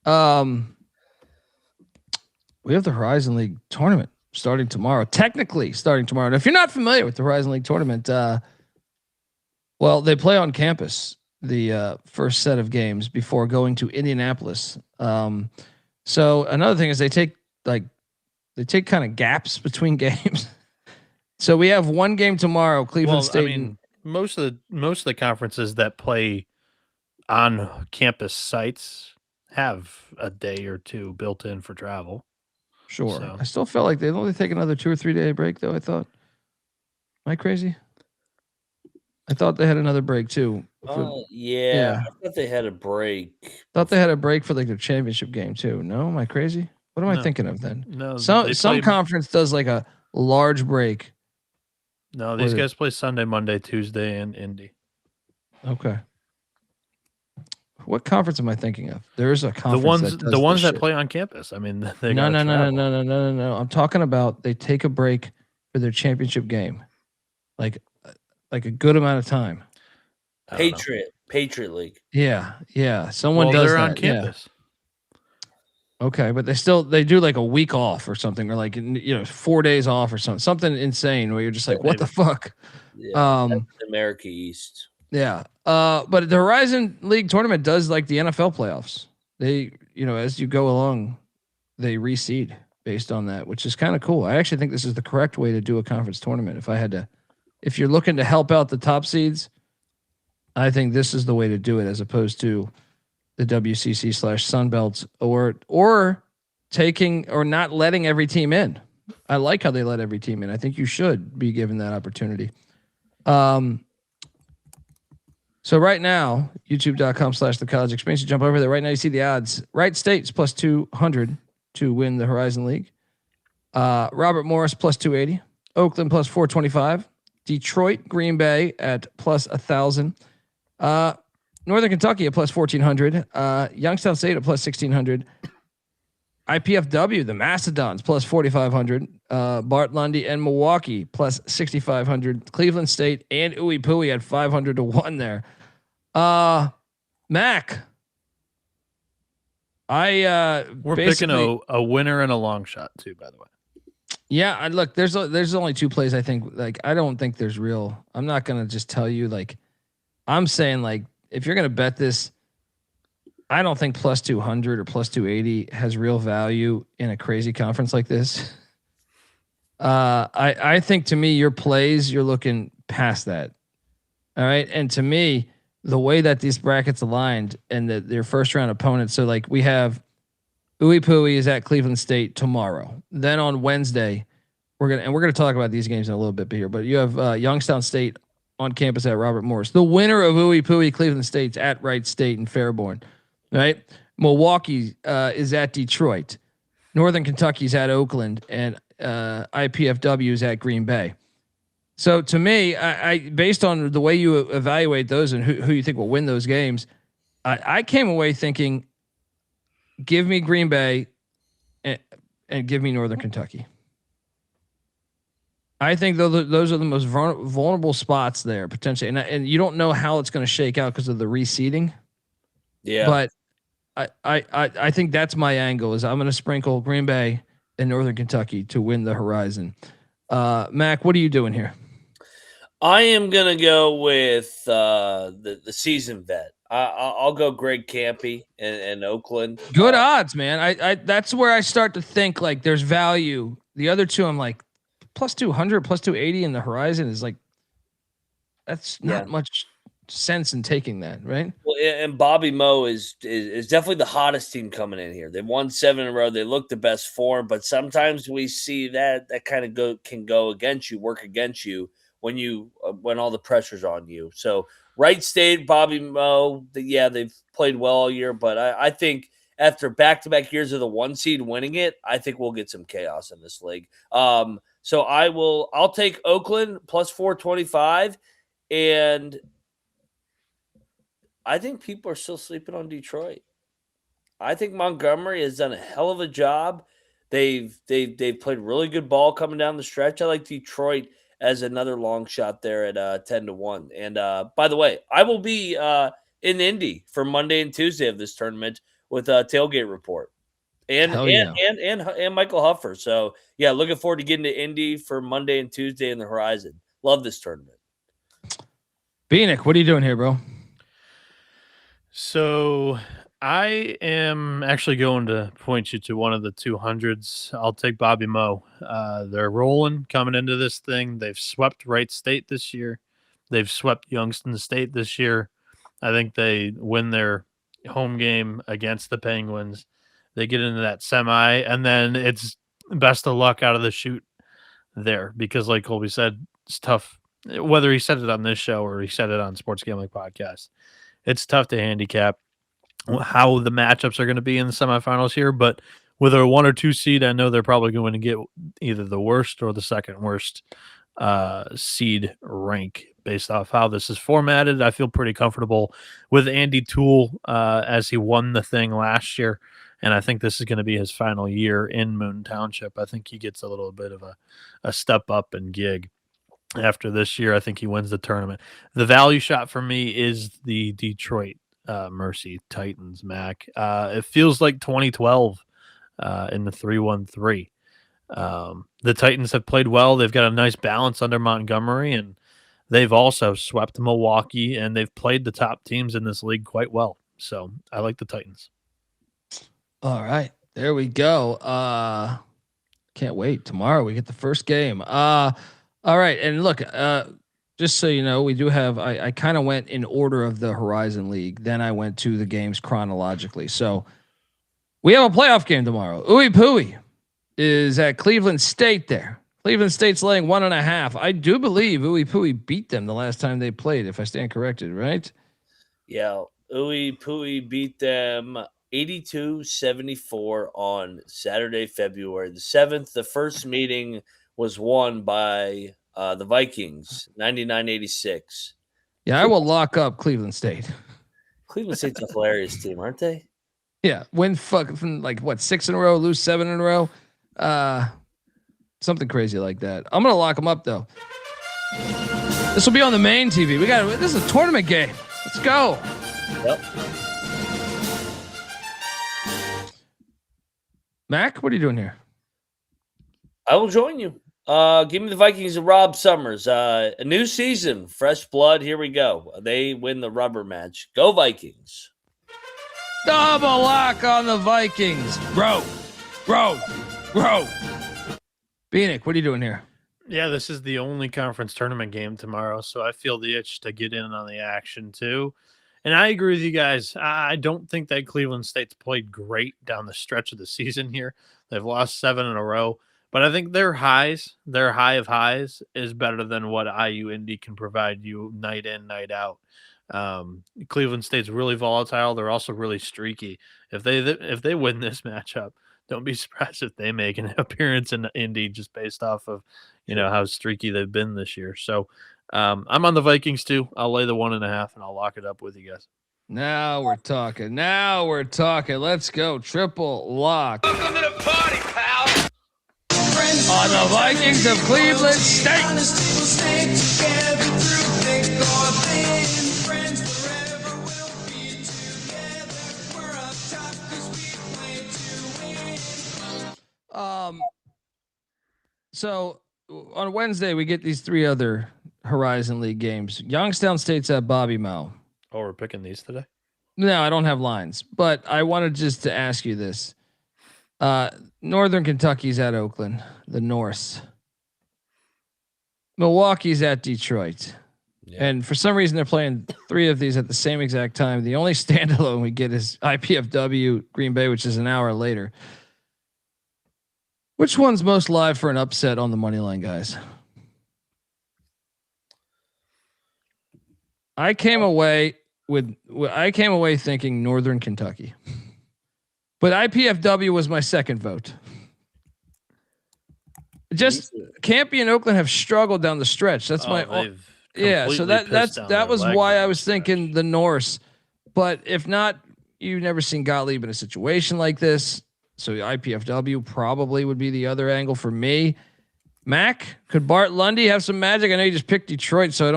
We have the Horizon League tournament starting tomorrow. Technically starting tomorrow. And if you're not familiar with the Horizon League tournament, well, they play on campus the first set of games before going to Indianapolis. So another thing is they take kind of gaps between games. So we have one game tomorrow, Cleveland State. I mean, most of the conferences that play on campus sites have a day or two built in for travel. Sure. So. I still felt like they'd only take another 2 or 3 day break, though. I thought. Am I crazy? I thought they had another break too. Yeah, I thought they had a break. Thought they had a break for like their championship game too. No, am I crazy? What am I thinking of then? No, some conference does like a large break. No, these guys play Sunday, Monday, Tuesday, and Indy. Okay. What conference am I thinking of? There is a conference. The ones that play on campus. I mean, they no. I'm talking about they take a break for their championship game, like a good amount of time. Patriot League. Yeah. Someone does they're that. On campus. Yeah. Okay, but they do like a week off or something, or like 4 days off or something insane where you're just like, what the fuck? Yeah, America East. Yeah. But the Horizon League tournament does like the NFL playoffs. They, as you go along, they reseed based on that, which is kind of cool. I actually think this is the correct way to do a conference tournament. If you're looking to help out the top seeds, I think this is the way to do it, as opposed to the WCC /Sunbelt or taking or not letting every team in. I like how they let every team in. I think you should be given that opportunity. So right now, youtube.com/the college experience. You jump over there. Right now, you see the odds. Wright State's plus 200 to win the Horizon League. Robert Morris plus 280. Oakland plus 425. Detroit, Green Bay at plus 1,000. Northern Kentucky at plus 1,400. Youngstown State at plus 1,600. IPFW, the Mastodons, plus 4,500. Bart Lundy and Milwaukee plus 6,500. Cleveland State and Ooey Pooey at 500 to 1 there. Mac. We're picking a winner and a long shot too, by the way. Yeah, look, there's only two plays I think. Like, I don't think there's real. I'm not gonna just tell you like. I'm saying like if you're gonna bet this, I don't think plus 200 or plus 280 has real value in a crazy conference like this. I think to me your plays you're looking past that. All right, and to me the way that these brackets aligned and their first round opponents. So like we have. Ooey Pooey is at Cleveland State tomorrow. Then on Wednesday, we're gonna talk about these games in a little bit here. But you have Youngstown State on campus at Robert Morris. The winner of Ooey Pooey Cleveland State's at Wright State in Fairborn, right? Milwaukee is at Detroit. Northern Kentucky's at Oakland, and IPFW is at Green Bay. So to me, I based on the way you evaluate those and who you think will win those games, I came away thinking. Give me Green Bay and give me Northern Kentucky. I think those are the most vulnerable spots there potentially, and you don't know how it's going to shake out because of the reseeding. Yeah, but I think that's my angle. Is I'm going to sprinkle Green Bay and Northern Kentucky to win the Horizon. Mac, what are you doing here? I am going to go with the season vet. I'll go Greg Campy in Oakland. Good odds, man. I that's where I start to think like there's value. The other two, I'm like plus 200, plus 280 in the Horizon is like that's not much sense in taking that, right? Well, and Bobby Moe is definitely the hottest team coming in here. They've won 7 in a row. They look the best form, but sometimes we see that kind of can go against you, work against you when all the pressure's on you. So. Wright State, Bobby Moe, they've played well all year, but I think after back-to-back years of the 1 seed winning it, I think we'll get some chaos in this league. So I'll take Oakland plus 425, and I think people are still sleeping on Detroit. I think Montgomery has done a hell of a job. They've played really good ball coming down the stretch. I like Detroit as another long shot there at 10-1. And by the way, I will be in Indy for Monday and Tuesday of this tournament with Tailgate Report and Michael Huffer. So yeah, looking forward to getting to Indy for Monday and Tuesday in the horizon. Love this tournament. Bieniek, what are you doing here, bro? So I am actually going to point you to one of the 200s. I'll take Bobby Moe. They're rolling coming into this thing. They've swept Wright State this year. They've swept Youngstown State this year. I think they win their home game against the Penguins. They get into that semi, and then it's best of luck out of the chute there because, like Colby said, it's tough. Whether he said it on this show or he said it on Sports Gambling Podcast, it's tough to handicap how the matchups are going to be in the semifinals here. But with a 1 or 2 seed, I know they're probably going to get either the worst or the second worst seed rank based off how this is formatted. I feel pretty comfortable with Andy Toole as he won the thing last year. And I think this is going to be his final year in Moon Township. I think he gets a little bit of a step up in gig after this year. I think he wins the tournament. The value shot for me is the Detroit Mercy Titans, Mac. It feels like 2012 in the 3-1-3. The Titans have played well. They've got a nice balance under Montgomery, and they've also swept Milwaukee, and they've played the top teams in this league quite well. So I like the Titans. All right, there we go. Can't wait. Tomorrow we get the first game. All right, and look, just so you know, we do have. I kind of went in order of the Horizon League. Then I went to the games chronologically. So we have a playoff game tomorrow. Ooey Pooey is at Cleveland State. There, Cleveland State's laying 1.5. I do believe Ooey Pooey beat them the last time they played, if I stand corrected, right? Yeah, Ooey Pooey beat them 82-74 on Saturday, February the 7th. The first meeting was won by the Vikings, 99-86. Yeah, I will lock up Cleveland State. Cleveland State's a hilarious team, aren't they? Yeah, win fucking like what 6 in a row, lose 7 in a row, something crazy like that. I'm gonna lock them up though. This will be on the main TV. This is a tournament game. Let's go. Yep. Mac, what are you doing here? I will join you. Give me the Vikings and Rob Summers. A new season, fresh blood. Here we go. They win the rubber match. Go Vikings. Double lock on the Vikings. Bro. Bieniek, what are you doing here? Yeah, this is the only conference tournament game tomorrow, so I feel the itch to get in on the action too. And I agree with you guys. I don't think that Cleveland State's played great down the stretch of the season here. They've lost 7 in a row. But I think their high of highs, is better than what IU Indy can provide you night in, night out. Cleveland State's really volatile. They're also really streaky. If they win this matchup, don't be surprised if they make an appearance in Indy just based off of how streaky they've been this year. So I'm on the Vikings too. I'll lay the 1.5 and I'll lock it up with you guys. Now we're talking. Let's go. Triple lock. Welcome to the party, pal. On the Vikings of Cleveland State. So on Wednesday we get these 3 other Horizon League games. Youngstown State's at Bobby Moe. Oh, we're picking these today? No, I don't have lines, but I wanted just to ask you this. Northern Kentucky's at Oakland, the Norse. Milwaukee's at Detroit. Yeah. And for some reason, they're playing 3 of these at the same exact time. The only standalone we get is IPFW Green Bay, which is an hour later. Which one's most live for an upset on the money line, guys? I came away thinking Northern Kentucky. But IPFW was my second vote. Just Campy and Oakland have struggled down the stretch. That's so that was why I was thinking the Norse. But if not, you've never seen Gottlieb in a situation like this. So IPFW probably would be the other angle for me. Mac, could Bart Lundy have some magic? I know you just picked Detroit, so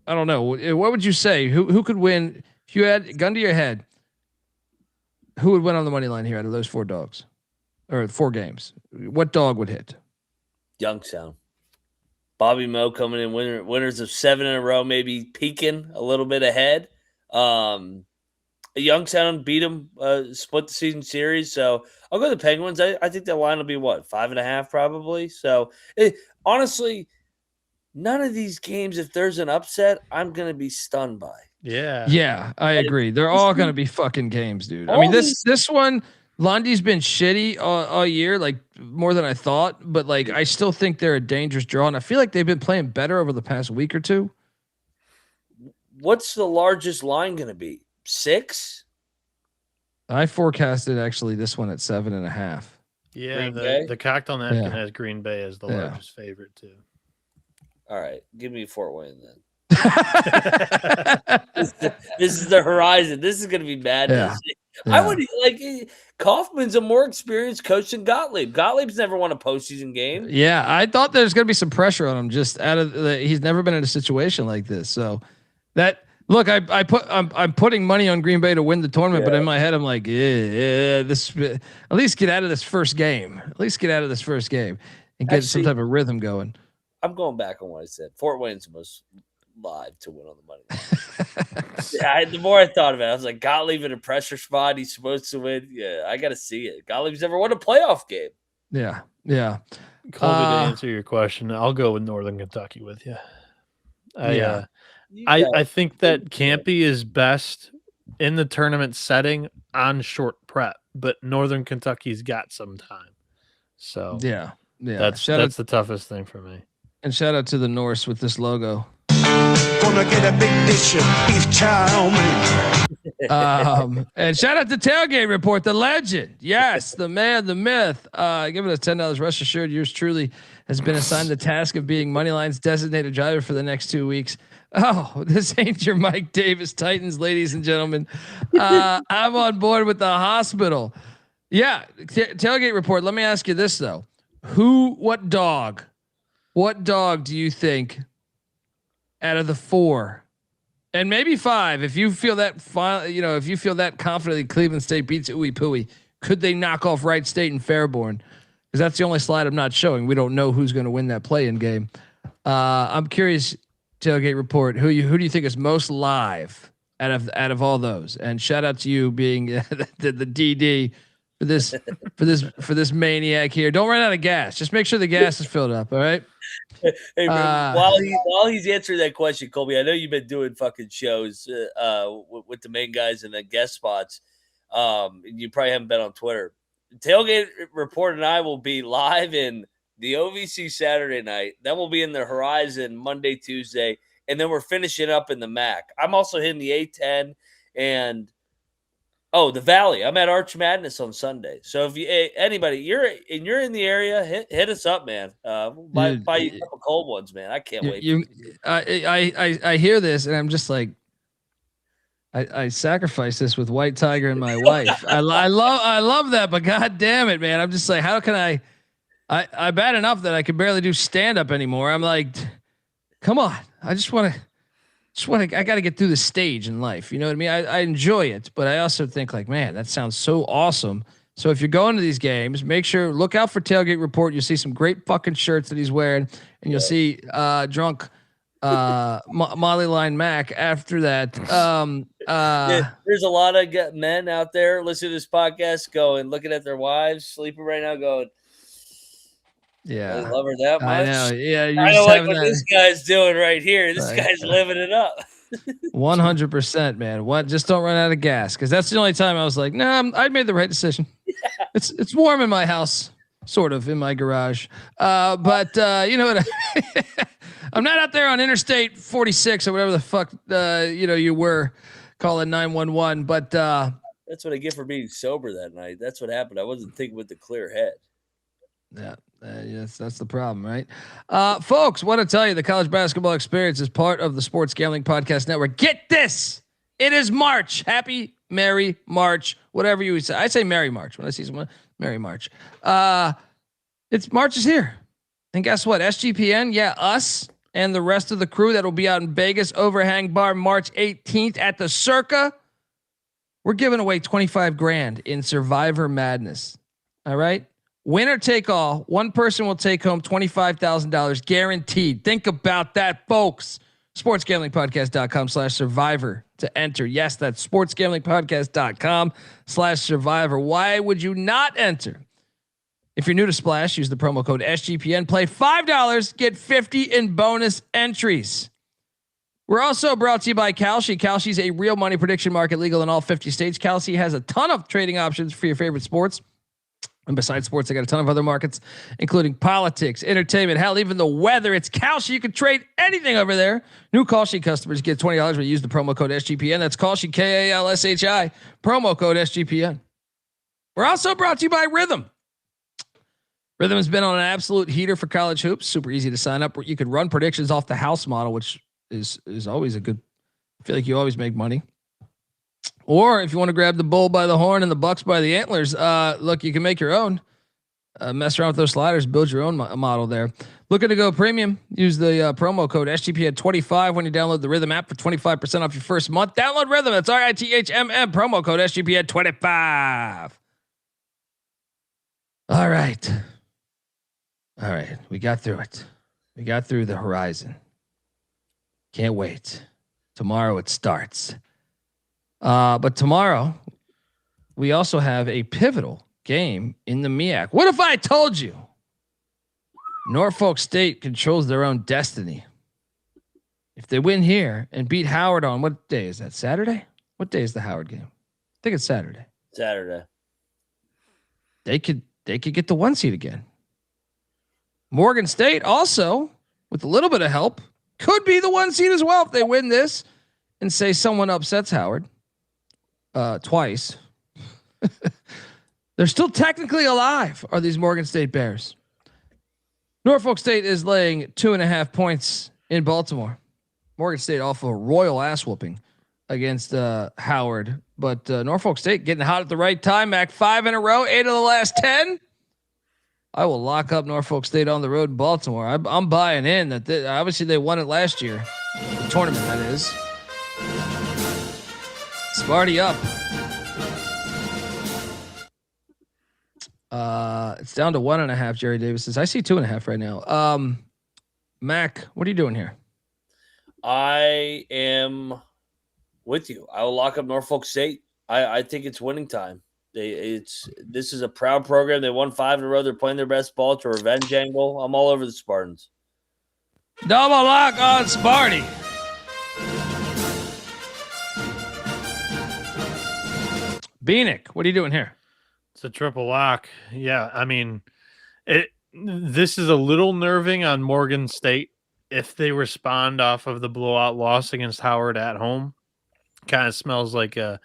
I don't know. What would you say? Who could win if you had gun to your head? Who would win on the money line here out of those 4 dogs or 4 games? What dog would hit? Youngstown. Bobby Moe coming in winners of 7 in a row, maybe peaking a little bit ahead. Youngstown beat them, split the season series. So I'll go to the Penguins. I think that line will be 5.5 probably. So honestly, none of these games, if there's an upset, I'm going to be stunned by. Yeah, I agree. They're all going to be fucking games, dude. I mean, this one, Lundy's been shitty all year, like more than I thought, but like I still think they're a dangerous draw, and I feel like they've been playing better over the past week or two. What's the largest line going to be? 6? I forecasted actually this one at 7.5. Yeah, the Cocktail Napkin has Green Bay as the largest favorite too. All right, give me Fort Wayne then. This is the horizon. This is going to be madness. Yeah. I would Kaufman's a more experienced coach than Gottlieb. Gottlieb's never won a postseason game. Yeah, I thought there's going to be some pressure on him just out of he's never been in a situation like this. So that look, I'm putting money on Green Bay to win the tournament, but in my head I'm like, this at least get out of this first game. At least get out of this first game and get some type of rhythm going. I'm going back on what I said. Fort Wayne's the most live to win on the money. The more I thought about it, I was like, Gottlieb in a pressure spot. He's supposed to win. Yeah, I got to see it. Gottlieb's never won a playoff game. Yeah. Colby, to answer your question, I'll go with Northern Kentucky with you. I think that Campy is best in the tournament setting on short prep, but Northern Kentucky's got some time. So yeah. That's the toughest thing for me. And shout out to the Norse with this logo. Gonna get a big dish of beef chow mein. And shout out to Tailgate Report, the legend. Yes, the man, the myth. Give it a $10. Rest assured, yours truly has been assigned the task of being Moneyline's designated driver for the next 2 weeks. Oh, this ain't your Mike Davis Titans, ladies and gentlemen. I'm on board with the hospital. Yeah, Tailgate Report. Let me ask you this though: what dog do you think out of the 4 and maybe 5, if you feel that if you feel that confidently Cleveland State beats Ooey Pooey, could they knock off Wright State and Fairborn? Because that's the only slide I'm not showing. We don't know who's going to win that play-in game. I'm curious, Tailgate Report, who do you think is most live out of all those? And shout out to you being the DD for this maniac here. Don't run out of gas. Just make sure the gas is filled up. All right. Hey, while he's answering that question, Colby, I know you've been doing fucking shows with the main guys and the guest spots. You probably haven't been on Twitter. Tailgate Report and I will be live in the OVC Saturday night. Then we'll be in the Horizon Monday, Tuesday, and then we're finishing up in the MAC. I'm also hitting the A10 and the Valley. I'm at Arch Madness on Sunday. So if anybody you're in the area, hit us up, man. Buy you a couple cold ones, man. I can't wait. I hear this and I'm just like, I sacrifice this with White Tiger and my wife. I love that, but God damn it, man. I'm just like, how can I bad enough that I can barely do stand up anymore. I'm like, come on. I got to get through the stage in life. You know what I mean? I enjoy it, but I also think like, man, that sounds so awesome. So if you're going to these games, make sure look out for Tailgate Report. You'll see some great fucking shirts that he's wearing, and you'll see drunk Molly Line Mac after that. There's a lot of men out there listening to this podcast going, looking at their wives sleeping right now going, yeah, I love her that much. I know. Yeah, I don't like what this guy's doing right here. This guy's living it up. 100%, man. What? Just don't run out of gas, because that's the only time I was like, nah, I made the right decision. Yeah. It's warm in my house, sort of in my garage, but you know what? I'm not out there on Interstate 46 or whatever the fuck you were calling 911. But that's what I get for being sober that night. That's what happened. I wasn't thinking with the clear head. Yeah. Yes, that's the problem, right? Folks, want to tell you the college basketball experience is part of the Sports Gambling Podcast Network. Get this. It is March. Happy, Merry March, whatever you say. I say Merry March when I see someone. Merry March. It's March is here. And guess what? SGPN, us and the rest of the crew that will be out in Vegas, Overhang Bar, March 18th at the Circa. We're giving away 25 grand in Survivor Madness. All right. Winner take all. One person will take home $25,000 guaranteed. Think about that, folks. SportsGamblingPodcast.com/survivor to enter. Yes, that's SportsGamblingPodcast.com/survivor. Why would you not enter? If you're new to Splash, use the promo code SGPN. Play $5, get 50 in bonus entries. We're also brought to you by Kalshi. Kalshi is a real money prediction market, legal in all 50 states. Kalshi has a ton of trading options for your favorite sports. And besides sports, they got a ton of other markets, including politics, entertainment, hell, even the weather. It's Kalshi. You can trade anything over there. New Kalshi customers get $20 when you use the promo code SGPN. That's Kalshi, Kalshi, promo code SGPN. We're also brought to you by Rhythm. Rhythm has been on an absolute heater for college hoops. Super easy to sign up. You could run predictions off the house model, which is always a good. I feel like you always make money. Or if you want to grab the bull by the horn and the bucks by the antlers, look, you can make your own. Mess around with those sliders, build your own model there. Looking to go premium? Use the promo code SGPN25 when you download the Rhythm app for 25% off your first month. Download Rhythm. That's RITHMM. Promo code SGPN25. All right. We got through it. We got through the horizon. Can't wait. Tomorrow it starts. But tomorrow we also have a pivotal game in the MEAC. What if I told you Norfolk State controls their own destiny? If they win here and beat Howard on what day is that? Saturday? What day is the Howard game? I think it's Saturday. Saturday. They could get the 1 seed again. Morgan State also, with a little bit of help, could be the 1 seed as well if they win this and say someone upsets Howard twice. They're still technically alive, are these Morgan State Bears. Norfolk State is laying 2.5 points in Baltimore. Morgan State off a royal ass whooping against Howard, but Norfolk State getting hot at the right time. MAC 5 in a row, 8 of the last 10. I will lock up Norfolk State on the road in Baltimore. I'm buying in that. Obviously they won it last year, the tournament that is. Sparty up. It's down to 1.5. Jerry Davis says, I see 2.5 right now. Mac, what are you doing here? I am with you. I will lock up Norfolk State. I think it's winning time. This is a proud program. They won 5 in a row. They're playing their best ball. It's a revenge angle. I'm all over the Spartans. Double lock on Sparty. Bieniek, what are you doing here? It's a triple lock. Yeah, I mean, this is a little nerving on Morgan State if they respond off of the blowout loss against Howard at home. Kind of smells like a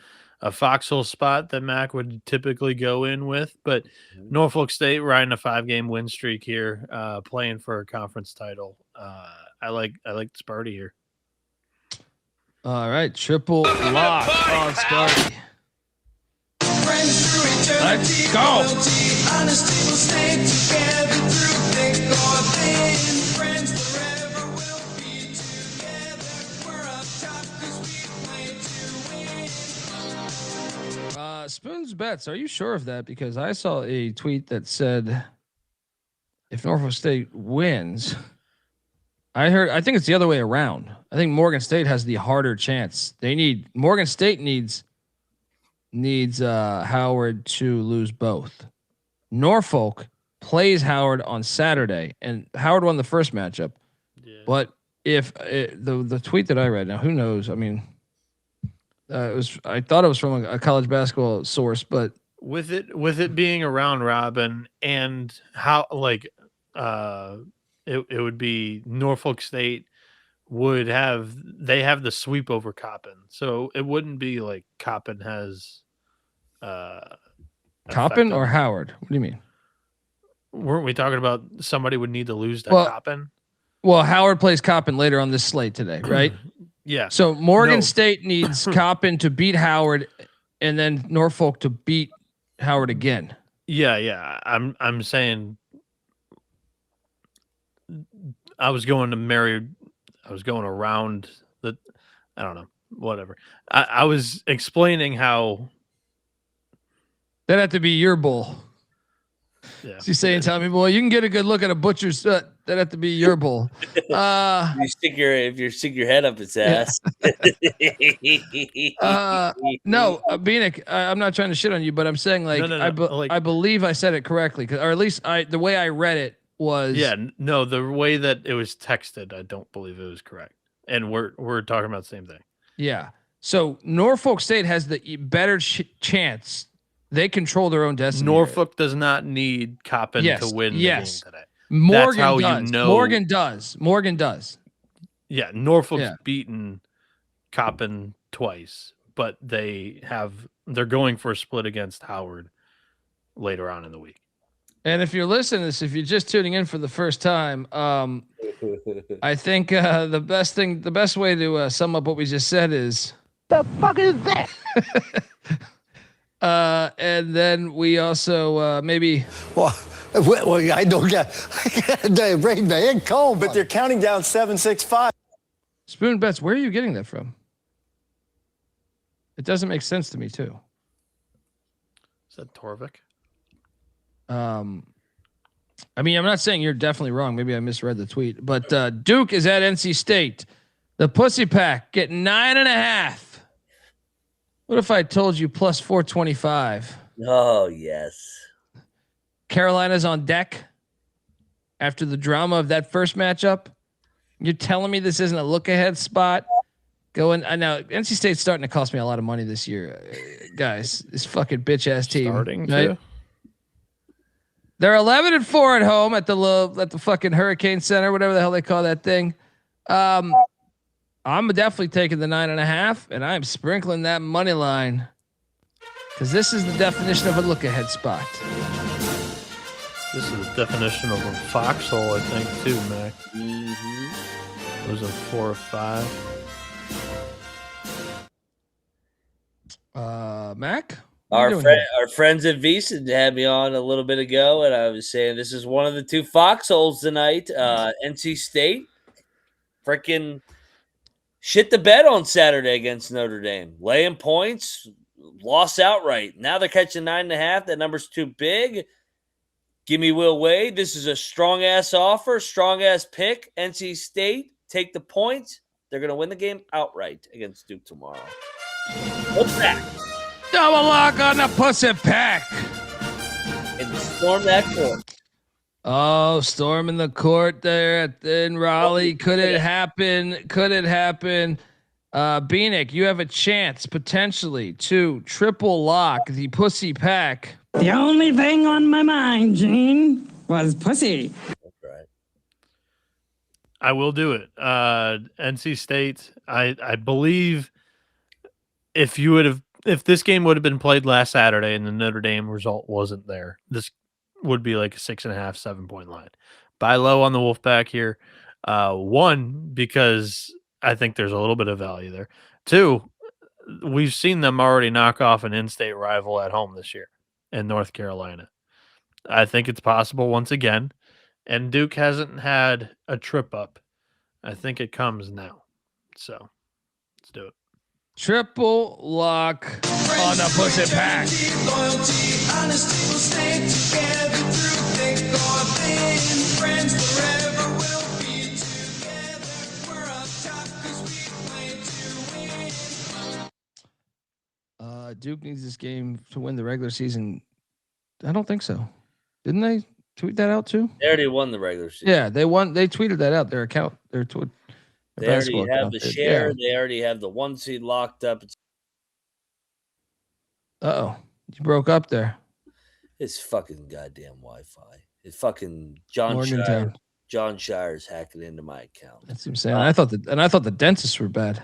foxhole spot that Mac would typically go in with, but Norfolk State riding a 5-game win streak here, playing for a conference title. I like Sparty here. All right, triple lock on Sparty. Let's go. Spoons Bets, are you sure of that? Because I saw a tweet that said if Norfolk State wins, I think it's the other way around. I think Morgan State has the harder chance. Morgan State needs Howard to lose both. Norfolk plays Howard on Saturday, and Howard won the first matchup. Yeah. But if the tweet that I read, now who knows? I mean, I thought it was from a college basketball source, but with it being a round robin and how it would be Norfolk State have the sweep over Coppin, so it wouldn't be like Coppin has Coppin or Howard. What do you mean? Weren't we talking about somebody would need to lose to Coppin? Well, Howard plays Coppin later on this slate today, right? Yeah. So Morgan State needs Coppin to beat Howard, and then Norfolk to beat Howard again. Yeah. I'm saying I was going around the. I don't know. whatever. I was explaining how That had to be your bull. yeah. She's saying, "Tell me, boy, you can get a good look at a butcher's. That had to be your bull." If you stick your head up its ass. No, Bieniek, I'm not trying to shit on you, but I'm saying like No. I believe I said it correctly, or at least the way I read it was no, the way that it was texted, I don't believe it was correct. And we're talking about the same thing. Yeah. So Norfolk State has the better chance. They control their own destiny. Norfolk does not need Coppin to win the game today. Morgan That's how does. you know. Morgan does. Yeah, Norfolk's beaten Coppin twice, but they're going for a split against Howard later on in the week. And if you're listening to this, if you're just tuning in for the first time, I think the best way to sum up what we just said is The fuck is that? and then we also maybe. Well, I don't get the brain man cold, but they're counting down 7-6-5. Spoon Bets, where are you getting that from? It doesn't make sense to me too. Is that Torvik? I mean, I'm not saying you're definitely wrong. Maybe I misread the tweet, but Duke is at NC State. The Pussy Pack get 9.5. What if I told you plus 425? Oh, yes. Carolina's on deck after the drama of that first matchup. You're telling me this isn't a look ahead spot? I know NC State's starting to cost me a lot of money this year, guys. This fucking bitch ass team. Starting right? to. They're 11-4 at home at the fucking Hurricane Center, whatever the hell they call that thing. I'm definitely taking the 9.5, and I'm sprinkling that money line because this is the definition of a look ahead spot. This is the definition of a foxhole, I think, too, Mac. Mm-hmm. It was a 4 or 5. Mac? Our friends at Visa had me on a little bit ago, and I was saying this is one of the two foxholes tonight. NC State freaking shit the bed on Saturday against Notre Dame. Laying points, lost outright. Now they're catching 9.5. That number's too big. Give me Will Wade. This is a strong-ass offer, strong-ass pick. NC State, take the points. They're going to win the game outright against Duke tomorrow. What's that? Double lock on the Pussy Pack. And storm that court. Oh, storming the court there in Raleigh. Could it happen? Bieniek, you have a chance potentially to triple lock the Pussy Pack. The only thing on my mind, Gene, was pussy. That's right. I will do it. NC State, I believe if this game would have been played last Saturday and the Notre Dame result wasn't there, this would be like a 6.5, 7 point line. Buy low on the Wolfpack here. One, because I think there's a little bit of value there. Two, we've seen them already knock off an in-state rival at home this year in North Carolina. I think it's possible once again. And Duke hasn't had a trip up. I think it comes now. So let's do it. Triple lock on the Pussy Pack. Duke needs this game to win the regular season. I don't think so. Didn't they tweet that out too? They already won the regular season. Yeah, they won. They tweeted that out. Their account. They already have the share. Yeah. They already have the 1 seed locked up. You broke up there. It's fucking goddamn Wi-Fi. It's fucking John Shire's hacking into my account. That's what I'm saying. I thought the dentists were bad.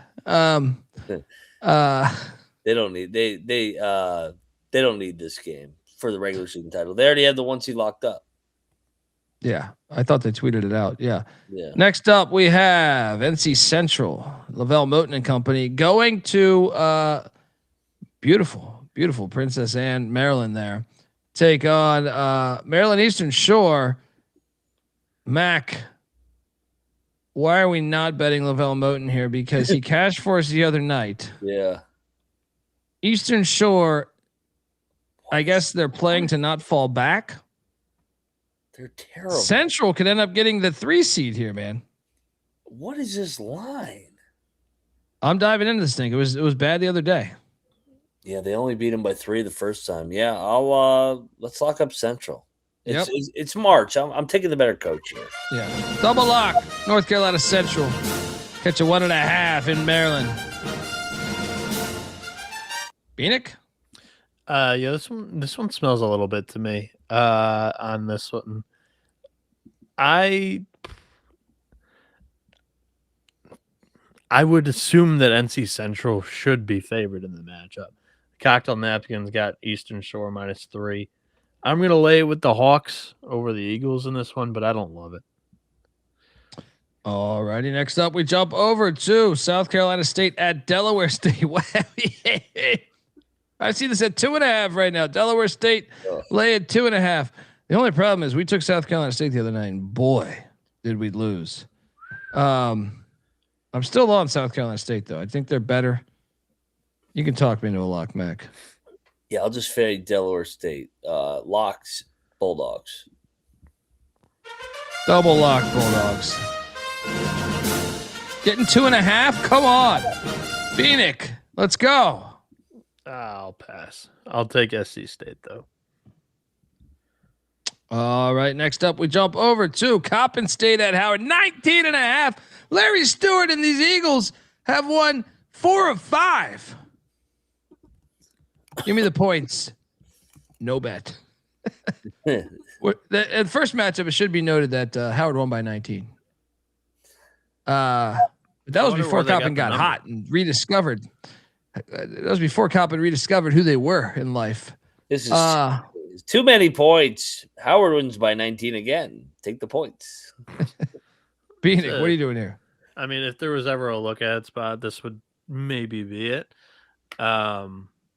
They don't need they don't need this game for the regular season title. They already have the 1 seed locked up. Yeah, I thought they tweeted it out. Yeah. Next up, we have NC Central, Lavelle Moten and company going to beautiful Princess Anne, Maryland. There, take on Maryland Eastern Shore. Mac, why are we not betting Lavelle Moten here? Because he cash forced the other night. Yeah. Eastern Shore, I guess they're playing to not fall back. They're terrible. Central could end up getting the 3 seed here, man. What is this line? I'm diving into this thing. It was bad the other day. Yeah, they only beat him by 3 the first time. Yeah, I'll let's lock up Central. It's March. I'm taking the better coach here. Yeah. Double lock. North Carolina Central. Catch a 1.5 in Maryland. Bieniek? Yeah, this one smells a little bit to me. On this one. I would assume that NC Central should be favored in the matchup. Cocktail Napkins got Eastern Shore -3. I'm going to lay it with the Hawks over the Eagles in this one, but I don't love it. All righty. Next up, we jump over to South Carolina State at Delaware State. I see this at 2.5 right now. Delaware State lay at 2.5. The only problem is we took South Carolina State the other night, and boy, did we lose. I'm still on South Carolina State, though. I think they're better. You can talk me into a lock, Mac. Yeah, I'll just fade Delaware State. Locks, Bulldogs. Double lock, Bulldogs. Getting 2.5? Come on. Bieniek, let's go. I'll pass. I'll take SC State, though. All right, next up, we jump over to Coppin State at Howard, 19.5. Larry Stewart and these Eagles have won 4 of 5. Give me the points. No bet. The first matchup, it should be noted that Howard won by 19. But that was before Coppin got hot and rediscovered. That was before Coppin rediscovered who they were in life. This is too many points. Howard wins by 19 again. Take the points. Bieniek, what are you doing here? I mean, if there was ever a look at spot, this would maybe be it.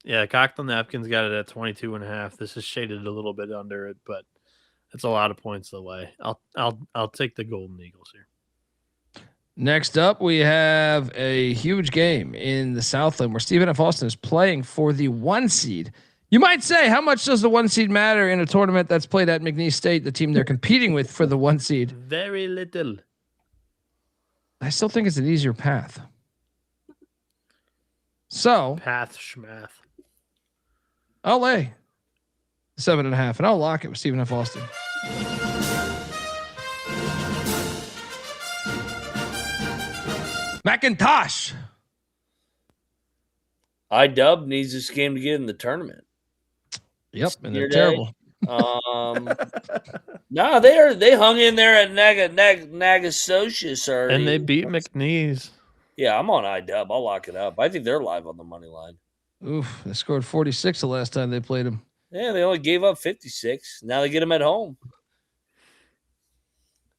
Yeah, Cocktail Napkins got it at 22.5. This is shaded a little bit under it, but it's a lot of points away. I'll take the Golden Eagles here. Next up, we have a huge game in the Southland where Stephen F. Austin is playing for the 1 seed. You might say, how much does the 1 seed matter in a tournament that's played at McNeese State, the team they're competing with for the 1 seed? Very little. I still think it's an easier path. So Path schmath. I'll lay 7.5 and I'll lock it with Stephen F. Austin. McIntyre. IDub needs this game to get in the tournament. Yep, and they're terrible. No, they hung in there at Nagasocius already. And they beat McNeese. Yeah, I'm on IDub. I'll lock it up. I think they're live on the money line. Oof, they scored 46 the last time they played them. Yeah, they only gave up 56. Now they get them at home.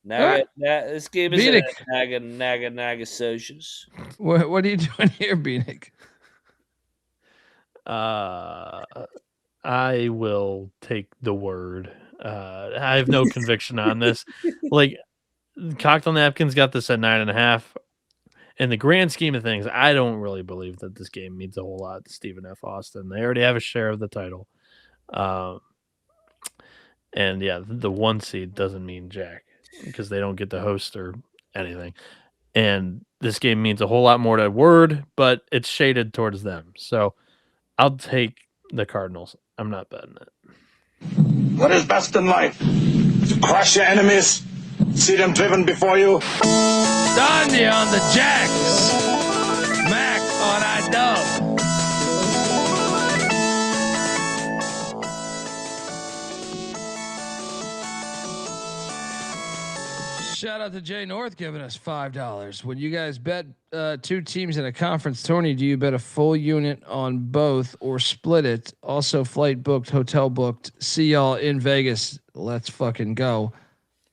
This game is at Nagasocius. What are you doing here, Bieniek? I will take the word. I have no conviction on this. Like, Cocktail Napkins got this at 9.5. In the grand scheme of things, I don't really believe that this game means a whole lot to Stephen F. Austin. They already have a share of the title. And yeah, the 1 seed doesn't mean jack because they don't get the host or anything. And this game means a whole lot more to Word, but it's shaded towards them. So I'll take the Cardinals. I'm not betting it. What is best in life? To crush your enemies, see them driven before you. Donnie on the Jacks. Mac on IDub. Shout out to Jay North giving us $5. When you guys bet 2 teams in a conference tourney, do you bet a full unit on both or split it? Also, flight booked, hotel booked. See y'all in Vegas. Let's fucking go.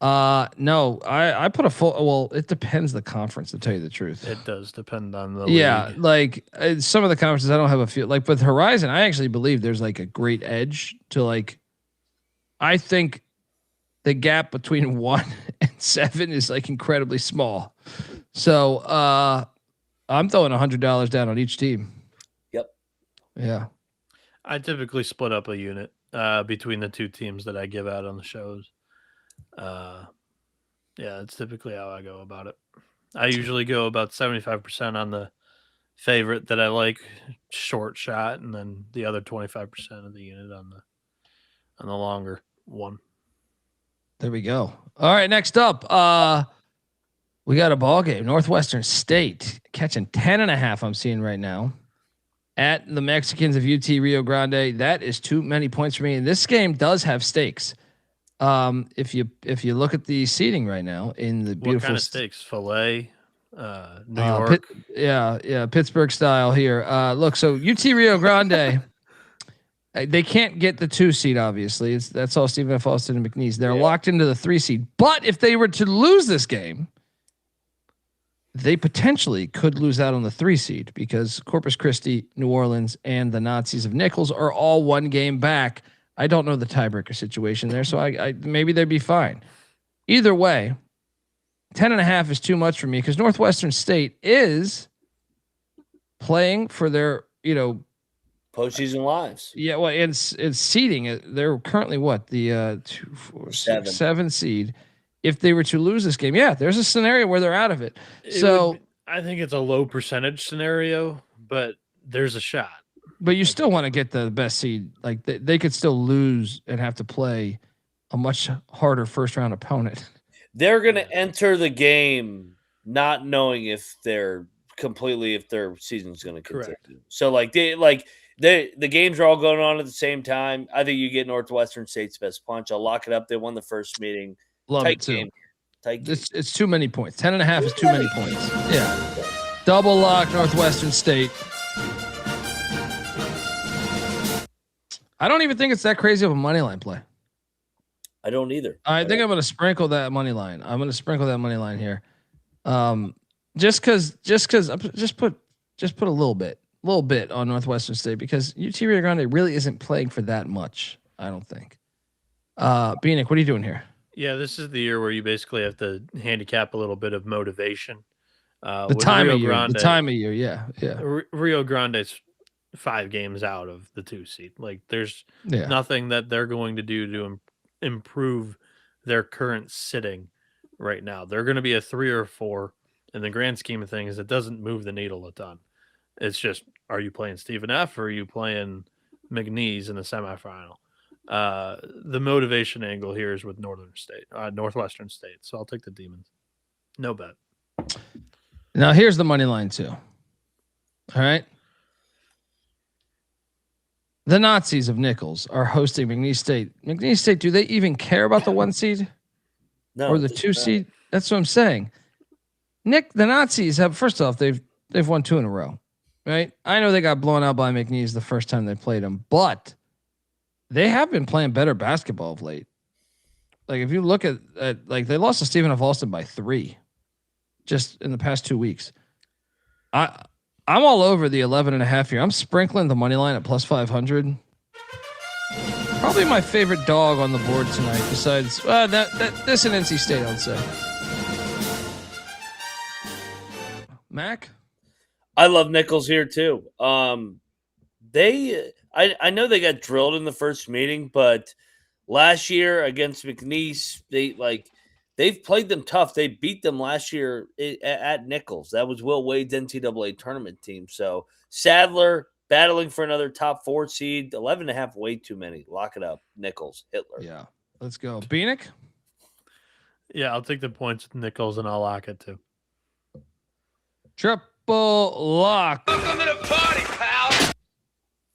No, I put a full. Well, it depends the conference, to tell you the truth. It does depend on the league. Like some of the conferences, I don't have a feel. Like with Horizon, I actually believe there's like a great edge to like. I think the gap between 1 and 7 is like incredibly small. So I'm throwing $100 down on each team. Yep. Yeah. I typically split up a unit between the two teams that I give out on the shows. Yeah, that's typically how I go about it. I usually go about 75% on the favorite that I like, short shot, and then the other 25% of the unit on the longer one. There we go. All right, next up, we got a ball game. Northwestern State catching 10.5. I'm seeing right now at the Mexicans of UT Rio Grande. That is too many points for me. And this game does have stakes. If you look at the seating right now in the beautiful What kind of stakes? Filet, New York. Pittsburgh style here. Look, so UT Rio Grande. They can't get the 2 seed, obviously. That's all Stephen F. Austin and McNeese. They're locked into the 3 seed. But if they were to lose this game, they potentially could lose out on the 3 seed because Corpus Christi, New Orleans, and the Nazis of Nichols are all 1 game back. I don't know the tiebreaker situation there, so I maybe they'd be fine. Either way, 10.5 is too much for me because Northwestern State is playing for their, postseason lives. Yeah, well, it's seeding. They're currently what the 7 seed. If they were to lose this game, there's a scenario where they're out of it. I think it's a low percentage scenario, but there's a shot. But you still want to get the best seed. Like they could still lose and have to play a much harder first round opponent. They're going to enter the game not knowing if their season's going to continue. Correct. So the games are all going on at the same time. I think you get Northwestern State's best punch. I'll lock it up. They won the first meeting. Love Tight it too. game. Tight game. It's too many points. 10.5 is too many points. Yeah. Double lock Northwestern State. I don't even think it's that crazy of a money line play. I don't either. I think I'm going to sprinkle that money line. I'm going to sprinkle that money line here. Just put a little bit on Northwestern State because UT Rio Grande really isn't playing for that much. I don't think. Bieniek, what are you doing here? Yeah, this is the year where you basically have to handicap a little bit of motivation. The time of year. Yeah. Rio Grande's 5 games out of the 2 seed. Like there's nothing that they're going to do to improve their current sitting right now. They're going to be a 3 or 4 in the grand scheme of things. It doesn't move the needle a ton. It's just, are you playing Stephen F or are you playing McNeese in the semifinal? The motivation angle here is with Northwestern State. So I'll take the Demons. No bet. Now here's the money line too. All right. The Nazis of Nichols are hosting McNeese State. McNeese State, do they even care about the 1 seed? No, or the 2 seed? That's what I'm saying. The Nazis have, first off, they've won 2 in a row, right? I know they got blown out by McNeese the first time they played them, but they have been playing better basketball of late. Like if you look at like they lost to Stephen F. Austin by 3 just in the past 2 weeks. I'm all over the 11.5 here. I'm sprinkling the money line at plus 500. Probably my favorite dog on the board tonight. Besides this and NC State, I'd say. Mac, I love Nichols here too. I know they got drilled in the first meeting, but last year against McNeese, they've played them tough. They beat them last year at Nichols. That was Will Wade's NCAA tournament team. So Sadler battling for another top 4 seed. 11.5, way too many. Lock it up. Nichols, Hitler. Yeah, let's go. Bieniek? Yeah, I'll take the points with Nichols and I'll lock it too. Triple lock. Welcome to the party, pal.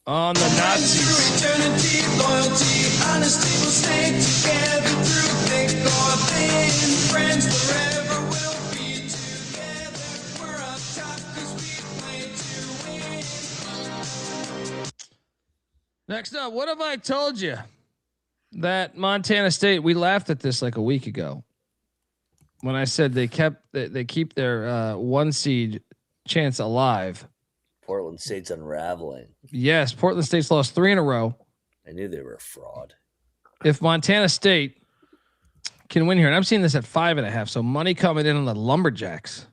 On the Nazis. Eternity, loyalty, honesty will stay together through thick or thin. Friends forever will be together. We're up top 'cause we play to win. Next up, what have I told you? That Montana State, we laughed at this like a week ago when I said they keep their 1 seed chance alive. Portland State's unraveling. Yes, Portland State's lost 3 in a row. I knew they were a fraud. If Montana State can win here, and I'm seeing this at 5.5. So money coming in on the Lumberjacks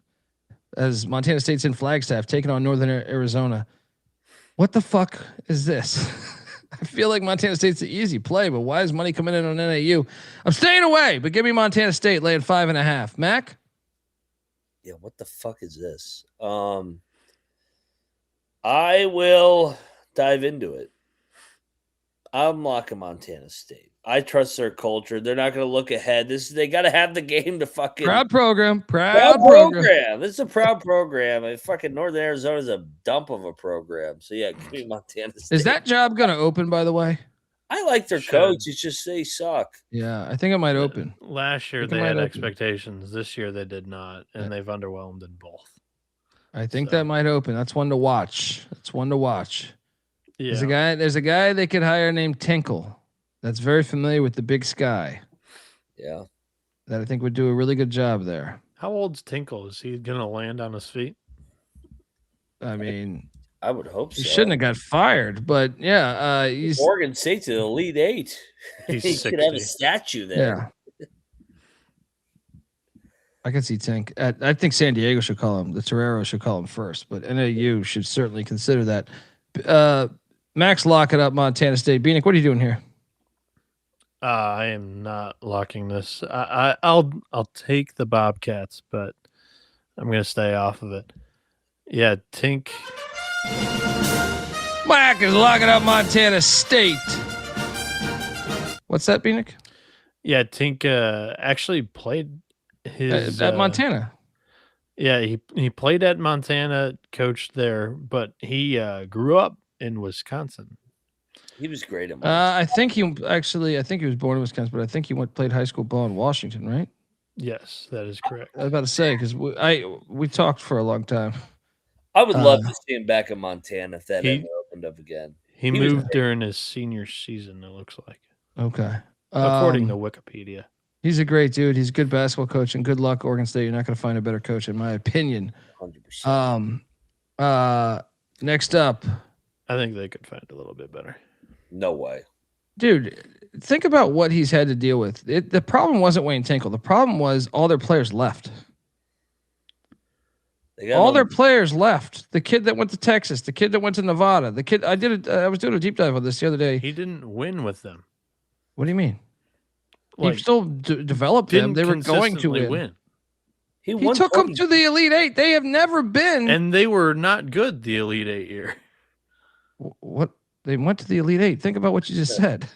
as Montana State's in Flagstaff taking on Northern Arizona. What the fuck is this? I feel like Montana State's the easy play, but why is money coming in on NAU? I'm staying away, but give me Montana State laying 5.5. Mac? Yeah, what the fuck is this? I will dive into it. I'm locking Montana State. I trust their culture. They're not going to look ahead. They got to have the game to fucking Proud program. proud program. This is a proud program. And fucking Northern Arizona is a dump of a program. So yeah, give me Montana State. Is that job going to open, by the way? I like their Should. coach. It's just they suck. Yeah, I think it might open. Last year think it they might had open. expectations. This year they did not, and Yeah. they've underwhelmed in both. I think So- that might open. That's one to watch. Yeah. There's a guy they could hire named Tinkle that's very familiar with the Big Sky Yeah. that I think would do a really good job there. How old's Tinkle? Is he going to land on his feet? I mean, I would hope so. he shouldn't have got fired, but yeah, he's Oregon State's the Elite Eight. He's he should have a 60. statue there. yeah. I can see Tink. I think San Diego should call him. The Torero should call him first, but NAU should certainly consider that. Max, lock it up, Montana State. Bieniek, what are you doing here? I am not locking this. I'll take the Bobcats, but I'm going to stay off of it. Yeah, Tink. Mac is locking up Montana State. What's that, Bieniek? Yeah, Tink actually played his At Montana. Yeah, he played at Montana, coached there, but he grew up in Wisconsin. He was great at Montana. I think he was born in Wisconsin, but I think he played high school ball in Washington, right? Yes, that is correct. I was about to say because we talked for a long time. I would love to see him back in Montana if that he- ever opened up again. He was moved great. during his senior season, it looks like, Okay, according to Wikipedia. he's a great dude. He's a good basketball coach, and good luck, Oregon State. You're not going to find a better coach, in my opinion. 100%. Next up, I think they could find a little bit better. No way. dude, think about what he's had to deal with. The problem wasn't Wayne Tinkle. The problem was all their players left. They got All no- their players left. The kid that went to Texas, the kid that went to Nevada, the kid I was doing a deep dive on this the other day. He didn't win with them. What do you mean? Like, he still developed them. didn't They were going to consistently win. He He won took them 20 to the Elite Eight. They have never been. and they were not good the Elite 8 year. What? They went to the Elite Eight. Think about what you just said.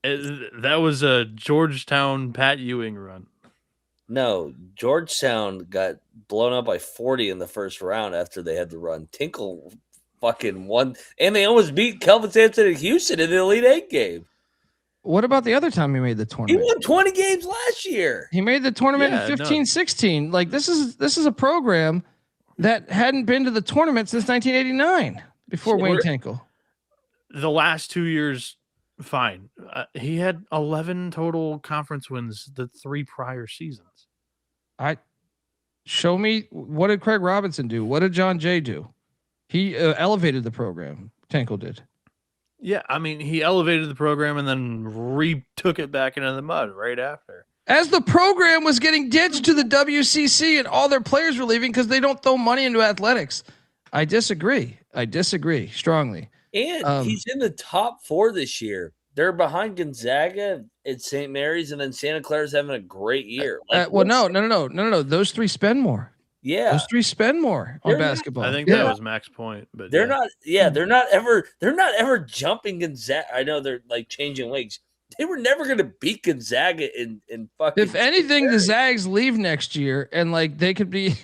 That was a Georgetown Pat Ewing run. No, Georgetown got blown up by 40 in the first round after they had to run. Tinkle fucking won, and they almost beat Kelvin Sampson in Houston in the Elite Eight game. What about the other time he made the He tournament? won 20 games last year. He made the tournament Yeah, in no. 15-16. Like this is a program that hadn't been to the tournament since 1989 before Wayne Tinkle. The last 2 years, fine. He had 11 total conference wins the 3 prior seasons. Show me, what did Craig Robinson do? What did John Jay do? He elevated the program. Tinkle did. Yeah, I mean, he elevated the program and then took it back into the mud right after. As the program was getting ditched to the WCC and all their players were leaving because they don't throw money into athletics. I disagree strongly. And he's in the top 4 this year. They're behind Gonzaga at St. Mary's, and then Santa Clara's having a great year. Well, no. Those three spend more. Yeah, Those three spend more on They're not- basketball. I think Yeah. that was Mac's point. But they're yeah. not. Yeah, they're not ever jumping Gonzaga. I know they're like changing leagues. They were never going to beat Gonzaga in fucking. If anything, the Zags leave next year, and like they could be.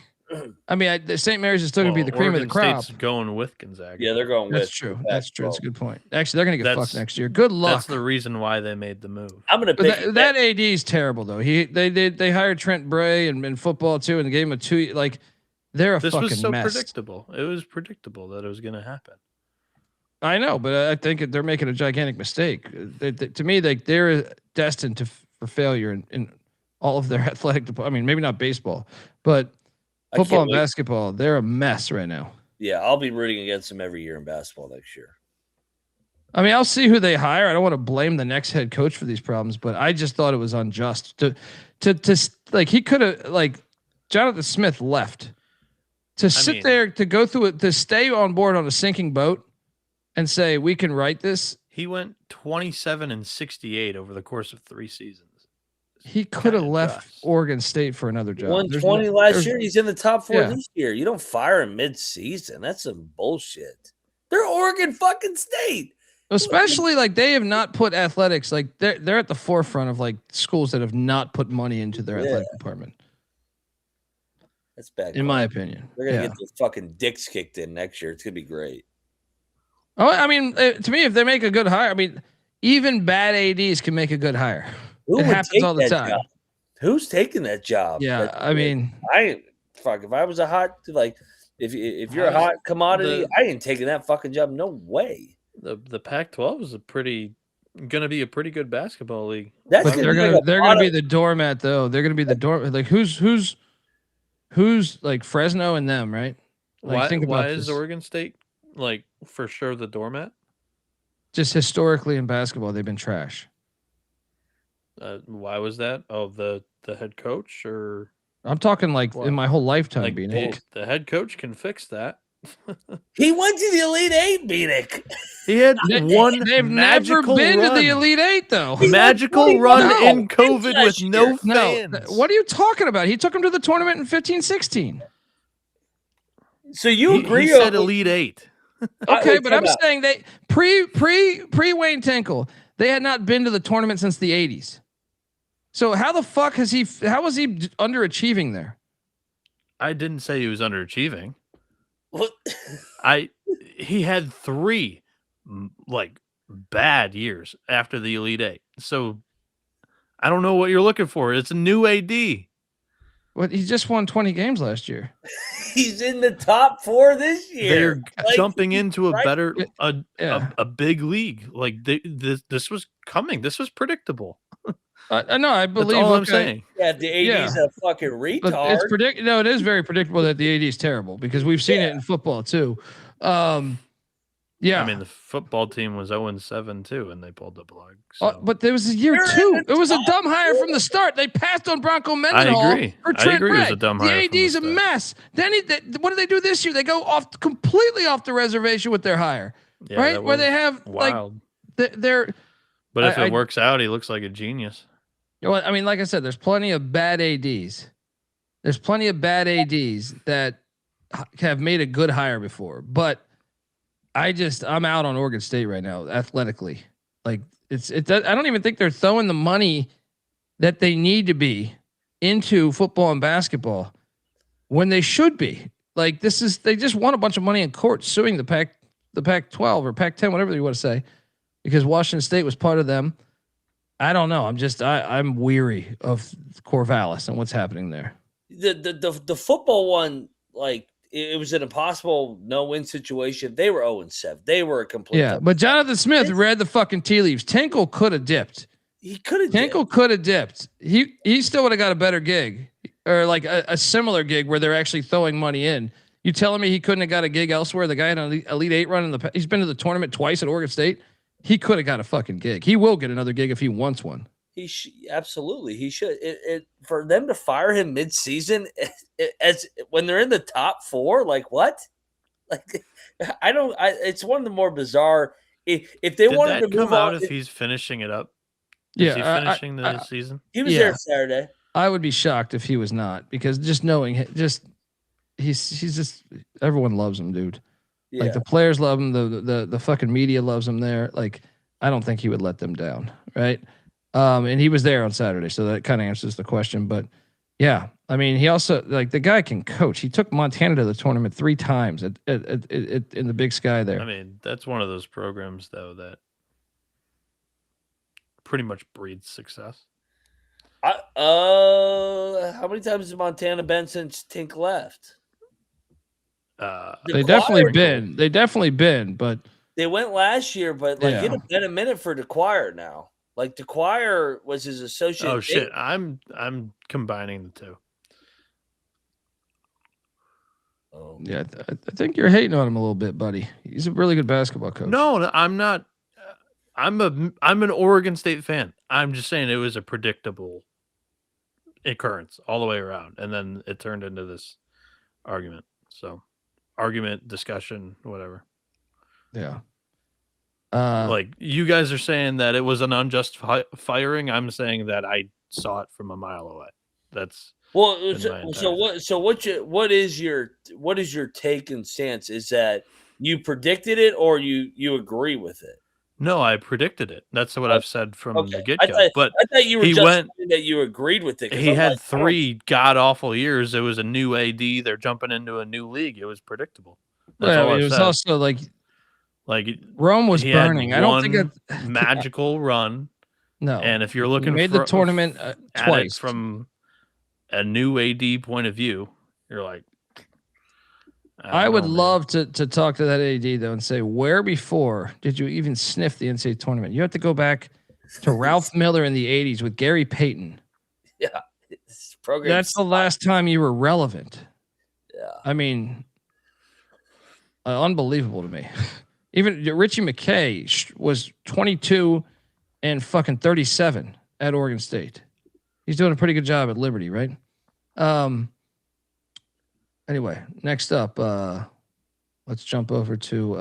I mean, the St. Mary's is still going to be the cream of the Oregon crop. State's going with Gonzaga. Yeah, they're going That's with. true. with That's true. That's a basketball. good point. Actually, they're going to get That's- fucked next year. Good luck. That's the reason why they made the move. I'm going to But pick that AD is terrible though. They hired Trent Bray and in football too, and they gave him a 2. Like they're a This fucking was so mess. predictable. It was predictable that it was going to happen. I know, but I think they're making a gigantic mistake. To me, they're destined for failure in all of their athletic. I mean, maybe not baseball, but I can't football and wait. basketball. They're a mess right now. Yeah, I'll be rooting against them every year in basketball next year. I mean, I'll see who they hire. I don't want to blame the next head coach for these problems, but I just thought it was unjust to like he could have like Jonathan Smith left to sit there to go through it to stay on board on a sinking boat and say we can write this. He went 27-68 over the course of 3 seasons. He could have left Oregon State for another job. 120 last year. He's in the top 4 this year. You don't fire him mid-season. That's some bullshit. They're Oregon fucking State. Especially like they have not put athletics like they're at the forefront of like schools that have not put money into their athletic department. That's bad. In my opinion. They're gonna get their fucking dicks kicked in next year. It's gonna be great. Oh, I mean, to me, if they make a good hire, I mean, even bad ADs can make a good hire. It happens all the time. Job? Who's taking that job? Yeah, I mean, if I was a hot if you're a hot commodity, I ain't taking that fucking job. No way. The Pac-12 is going to be a pretty good basketball league. They're going to be the doormat though. They're going to be the door. Like who's like Fresno and them, right? Like, why is Oregon State like for sure the doormat? Just historically in basketball, they've been trash. Why was that? Oh, the head coach, or I'm talking like in my whole lifetime. Like Bieniek. The head coach can fix that. He went to the Elite Eight, Bieniek. He had one. They've never been to the Elite Eight, though. Magical run in COVID with no fans. No. What are you talking about? He took him to the tournament in 15-16. So you agree? He said Elite Eight. Okay, but I'm saying they pre Wayne Tinkle, they had not been to the tournament since the 80s. So how the fuck how was he underachieving there? I didn't say he was underachieving. What? He had 3 like bad years after the Elite Eight. So I don't know what you're looking for. It's a new AD. What, he just won 20 games last year. He's in the top 4 this year. They're jumping into a better a big league. Like this was coming. This was predictable. No, I believe. That's all I'm saying. Yeah, the AD's a fucking retard. But it's No, it is very predictable that the AD is terrible because we've seen it in football too. Yeah, I mean the football team was 0-7 too, and they pulled the plug. But there was a year 2. It was a dumb hire from the start. They passed on Bronco Mendenhall. I agree. For Trent It was a dumb hire. The AD's a mess. Then what do they do this year? They go completely off the reservation with their hire, right? Where they have wild. Like they're. But if it works out, he looks like a genius. Well, I mean, like I said, there's plenty of bad ADs. There's plenty of bad ADs that have made a good hire before, but I'm out on Oregon State right now athletically. Like I don't even think they're throwing the money that they need to be into football and basketball when they should be. Like they just won a bunch of money in court suing the Pac-12 or Pac-10, whatever you want to say, because Washington State was part of them. I don't know. I'm weary of Corvallis and what's happening there. The football one, like it was an impossible no-win situation. They were 0-7. They were a complete. Yeah, but Jonathan Smith read the fucking tea leaves. Tinkle could have dipped. He could have. Tinkle could have dipped. He still would have got a better gig or like a similar gig where they're actually throwing money in. You telling me he couldn't have got a gig elsewhere? The guy had an Elite Eight run he's been to the tournament twice at Oregon State. He could have got a fucking gig. He will get another gig if he wants one. Absolutely. He should. For them to fire him mid-season as when they're in the top 4, like what? Like it's one of the more bizarre. If they wanted to move out, if he's finishing it up, is he finishing the season? He was there Saturday. I would be shocked if he was not, because just knowing he's just everyone loves him, dude. Yeah. Like the players love him, the fucking media loves him there. Like I don't think he would let them down, right? And he was there on Saturday, so that kind of answers the question. But yeah, I mean, he also like the guy can coach. He took Montana to the tournament 3 times in the Big Sky there. I mean, that's one of those programs though that pretty much breeds success. How many times has Montana been since Tink left? They definitely been, but they went last year. But like it'd been a minute for DeQuire now. Like DeQuire was his associate. Oh shit! I'm combining the two. Yeah, I think you're hating on him a little bit, buddy. He's a really good basketball coach. No, I'm not. I'm an Oregon State fan. I'm just saying it was a predictable occurrence all the way around, and then it turned into this argument. So, argument, discussion, whatever. Yeah. Like you guys are saying that it was an unjust firing. I'm saying that I saw it from a mile away. That's Well, been my entire what is your take and stance? Is that you predicted it or you agree with it? no, I predicted it. That's what I've said from the Okay, get I go. But thought you were he just went. saying that you agreed with it. 'Cause He I'm had like, I don't- 3 god awful years. It was a new AD. They're jumping into a new league. It was predictable. That's Well, all it I've was said. also like Like Rome was he had burning. I don't think one that magical run. no. And if you're He looking made for the tournament at twice it from a new AD point of view, you're like, I don't would know, man. love to talk to that AD though and say, where before did you even sniff the NCAA tournament? You have to go back to Ralph Miller in the 80s with Gary Payton. Yeah, this program. That's the last time you were relevant. Yeah. I mean, unbelievable to me. Even Richie McKay was 22 and fucking 37 at Oregon State. He's doing a pretty good job at Liberty, right? Anyway, next up, let's jump over to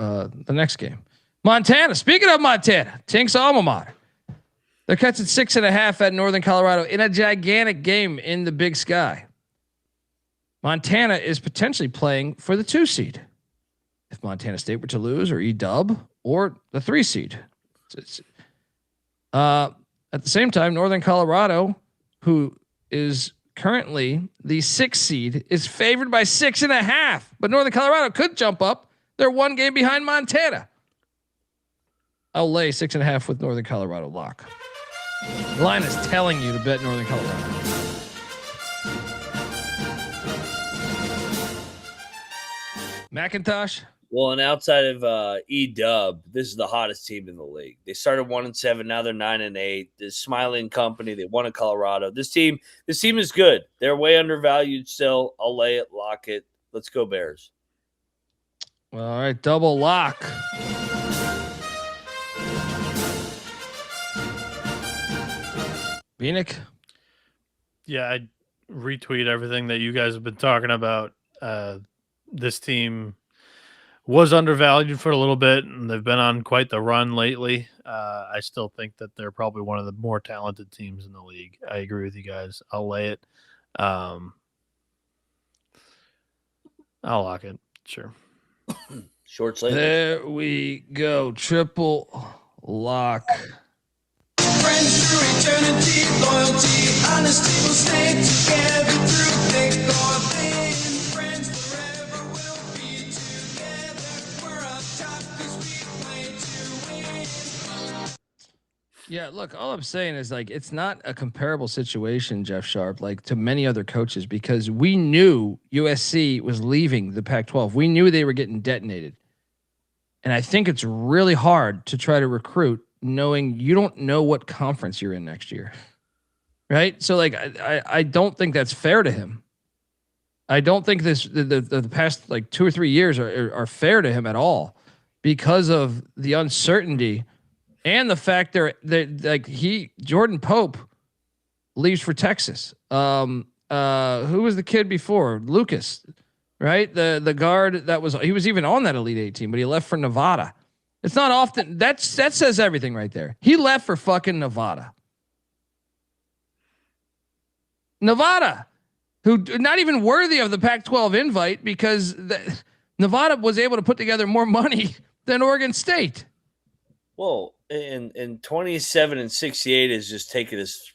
the next game. Montana. Speaking of Montana, Tink's alma mater. They're catching 6.5 at Northern Colorado in a gigantic game in the Big Sky. Montana is potentially playing for the 2 seed. If Montana State were to lose, or E-dub, or the 3 seed. At the same time, Northern Colorado, who is currently the 6 seed, is favored by 6.5. But Northern Colorado could jump up. They're 1 game behind Montana. I'll lay 6.5 with Northern Colorado lock. The line is telling you to bet Northern Colorado. McIntyre. Well, and outside of E-dub, this is the hottest team in the league. They started 1-7, now they're 9-8. The Smiling Company, they won in Colorado. This team is good. They're way undervalued still. I'll lay it, lock it. Let's go Bears. All right, double lock. Bieniek. Yeah, I retweet everything that you guys have been talking about. This team was undervalued for a little bit, and they've been on quite the run lately. I still think that they're probably one of the more talented teams in the league. I agree with you guys. I'll lay it. I'll lock it. Sure. Short slate. There we go. Triple lock. Friends through eternity, loyalty, honesty will stay together through thick or thin. Friends forever will be together. We're up top 'cause we play to win. Yeah, look, all I'm saying is like it's not a comparable situation, Jeff Sharp, like to many other coaches, because we knew USC was leaving the Pac-12. We knew they were getting detonated. And I think it's really hard to try to recruit knowing you don't know what conference you're in next year. Right? So like I don't think that's fair to him. I don't think the past like 2 or 3 years are fair to him at all because of the uncertainty and the fact that like Jordan Pope leaves for Texas. Who was the kid before? Lucas, right? The guard he was even on that Elite 18, but he left for Nevada. It's not often that says everything right there. He left for fucking Nevada. Nevada, who not even worthy of the Pac-12 invite because Nevada was able to put together more money than Oregon State. Well, and 27-68 is just taking his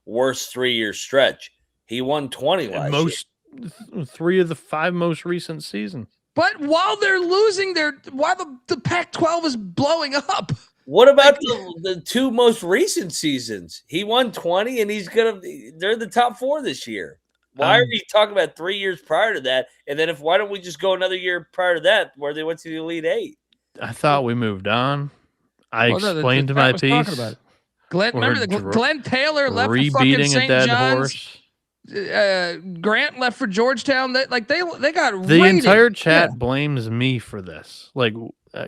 worst 3-year stretch. He won 20 last year. 3 of the 5 most recent seasons. But while they're losing, while the Pac-12 is blowing up. What about the 2 most recent seasons? He won 20, and they're in the top 4 this year. Why are we talking about 3 years prior to that? And then why don't we just go another year prior to that where they went to the Elite 8? I thought we moved on. I Well, no, explained Pat my was piece. talking about it. Glenn Taylor left for fucking Rebeating a St. dead John's. horse. Grant left for Georgetown. They got The raided. entire chat blames me for this. Like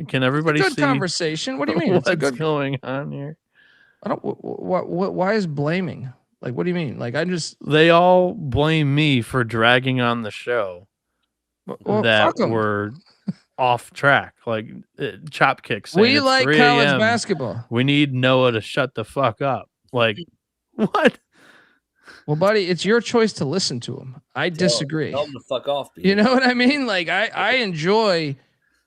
Can everybody Good see conversation. What do you mean? It's a what's good. going on here? I don't. What? Why is blaming? Like, what do you mean? Like, I just. They all blame me for dragging on the show Well, that fuck 'em. we're off track. Like chop kicks. Saying We it's like 3 college a.m. basketball. We need Noah to shut the fuck up. Like what? Well, buddy, it's your choice to listen to him. I disagree. Tell them to fuck off. You know what I mean? Like, I enjoy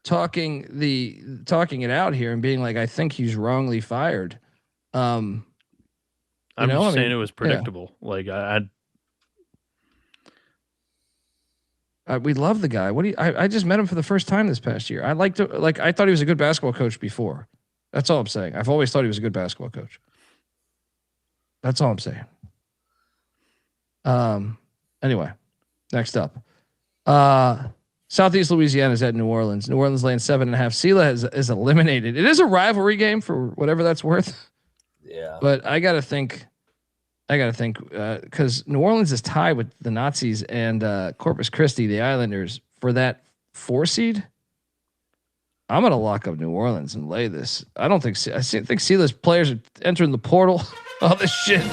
talking it out here and being like, I think he's wrongly fired. I'm just saying it was predictable. Like we love the guy. What do you? I just met him for the first time this past year. I thought he was a good basketball coach before. That's all I'm saying. I've always thought he was a good basketball coach. That's all I'm saying. Anyway, next up, Southeast Louisiana is at New Orleans. New Orleans laying 7.5. Sela is eliminated. It is a rivalry game for whatever that's worth. Yeah, but I gotta think because New Orleans is tied with the Nazis and Corpus Christi, the Islanders, for that 4 seed. I'm gonna lock up New Orleans and lay this. I think Sela's players are entering the portal. All this shit.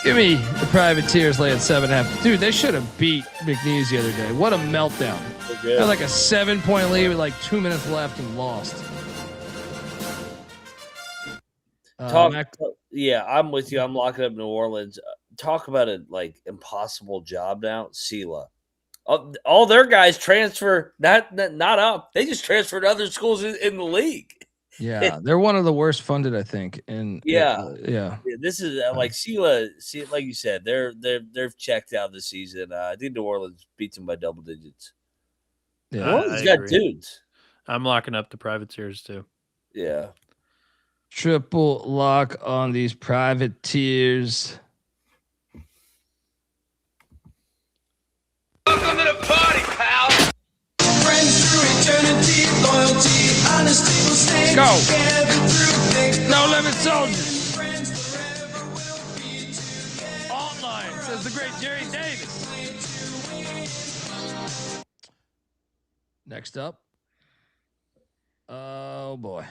Give me the Privateers laying 7.5. Dude, they should have beat McNeese the other day. What a meltdown. They had like a 7-point lead with like 2 minutes left and lost. Yeah, I'm with you. I'm locking up New Orleans. Talk about a like impossible job now. Sela. All their guys transfer not up. They just transfer to other schools in the league. Yeah, they're one of the worst funded, I think. Yeah. This is like Sela. See, like you said, they're checked out this season. I think New Orleans beats them by double digits. Yeah, New Orleans got dudes. I'm locking up the Privateers too. Yeah, triple lock on these Privateers. Welcome to the party, pal. Friends through eternity, loyalty, honesty will stay together through thick. No limit soldiers. Friends forever will be together. Online says the great Jerry Davis. Next up. Oh boy.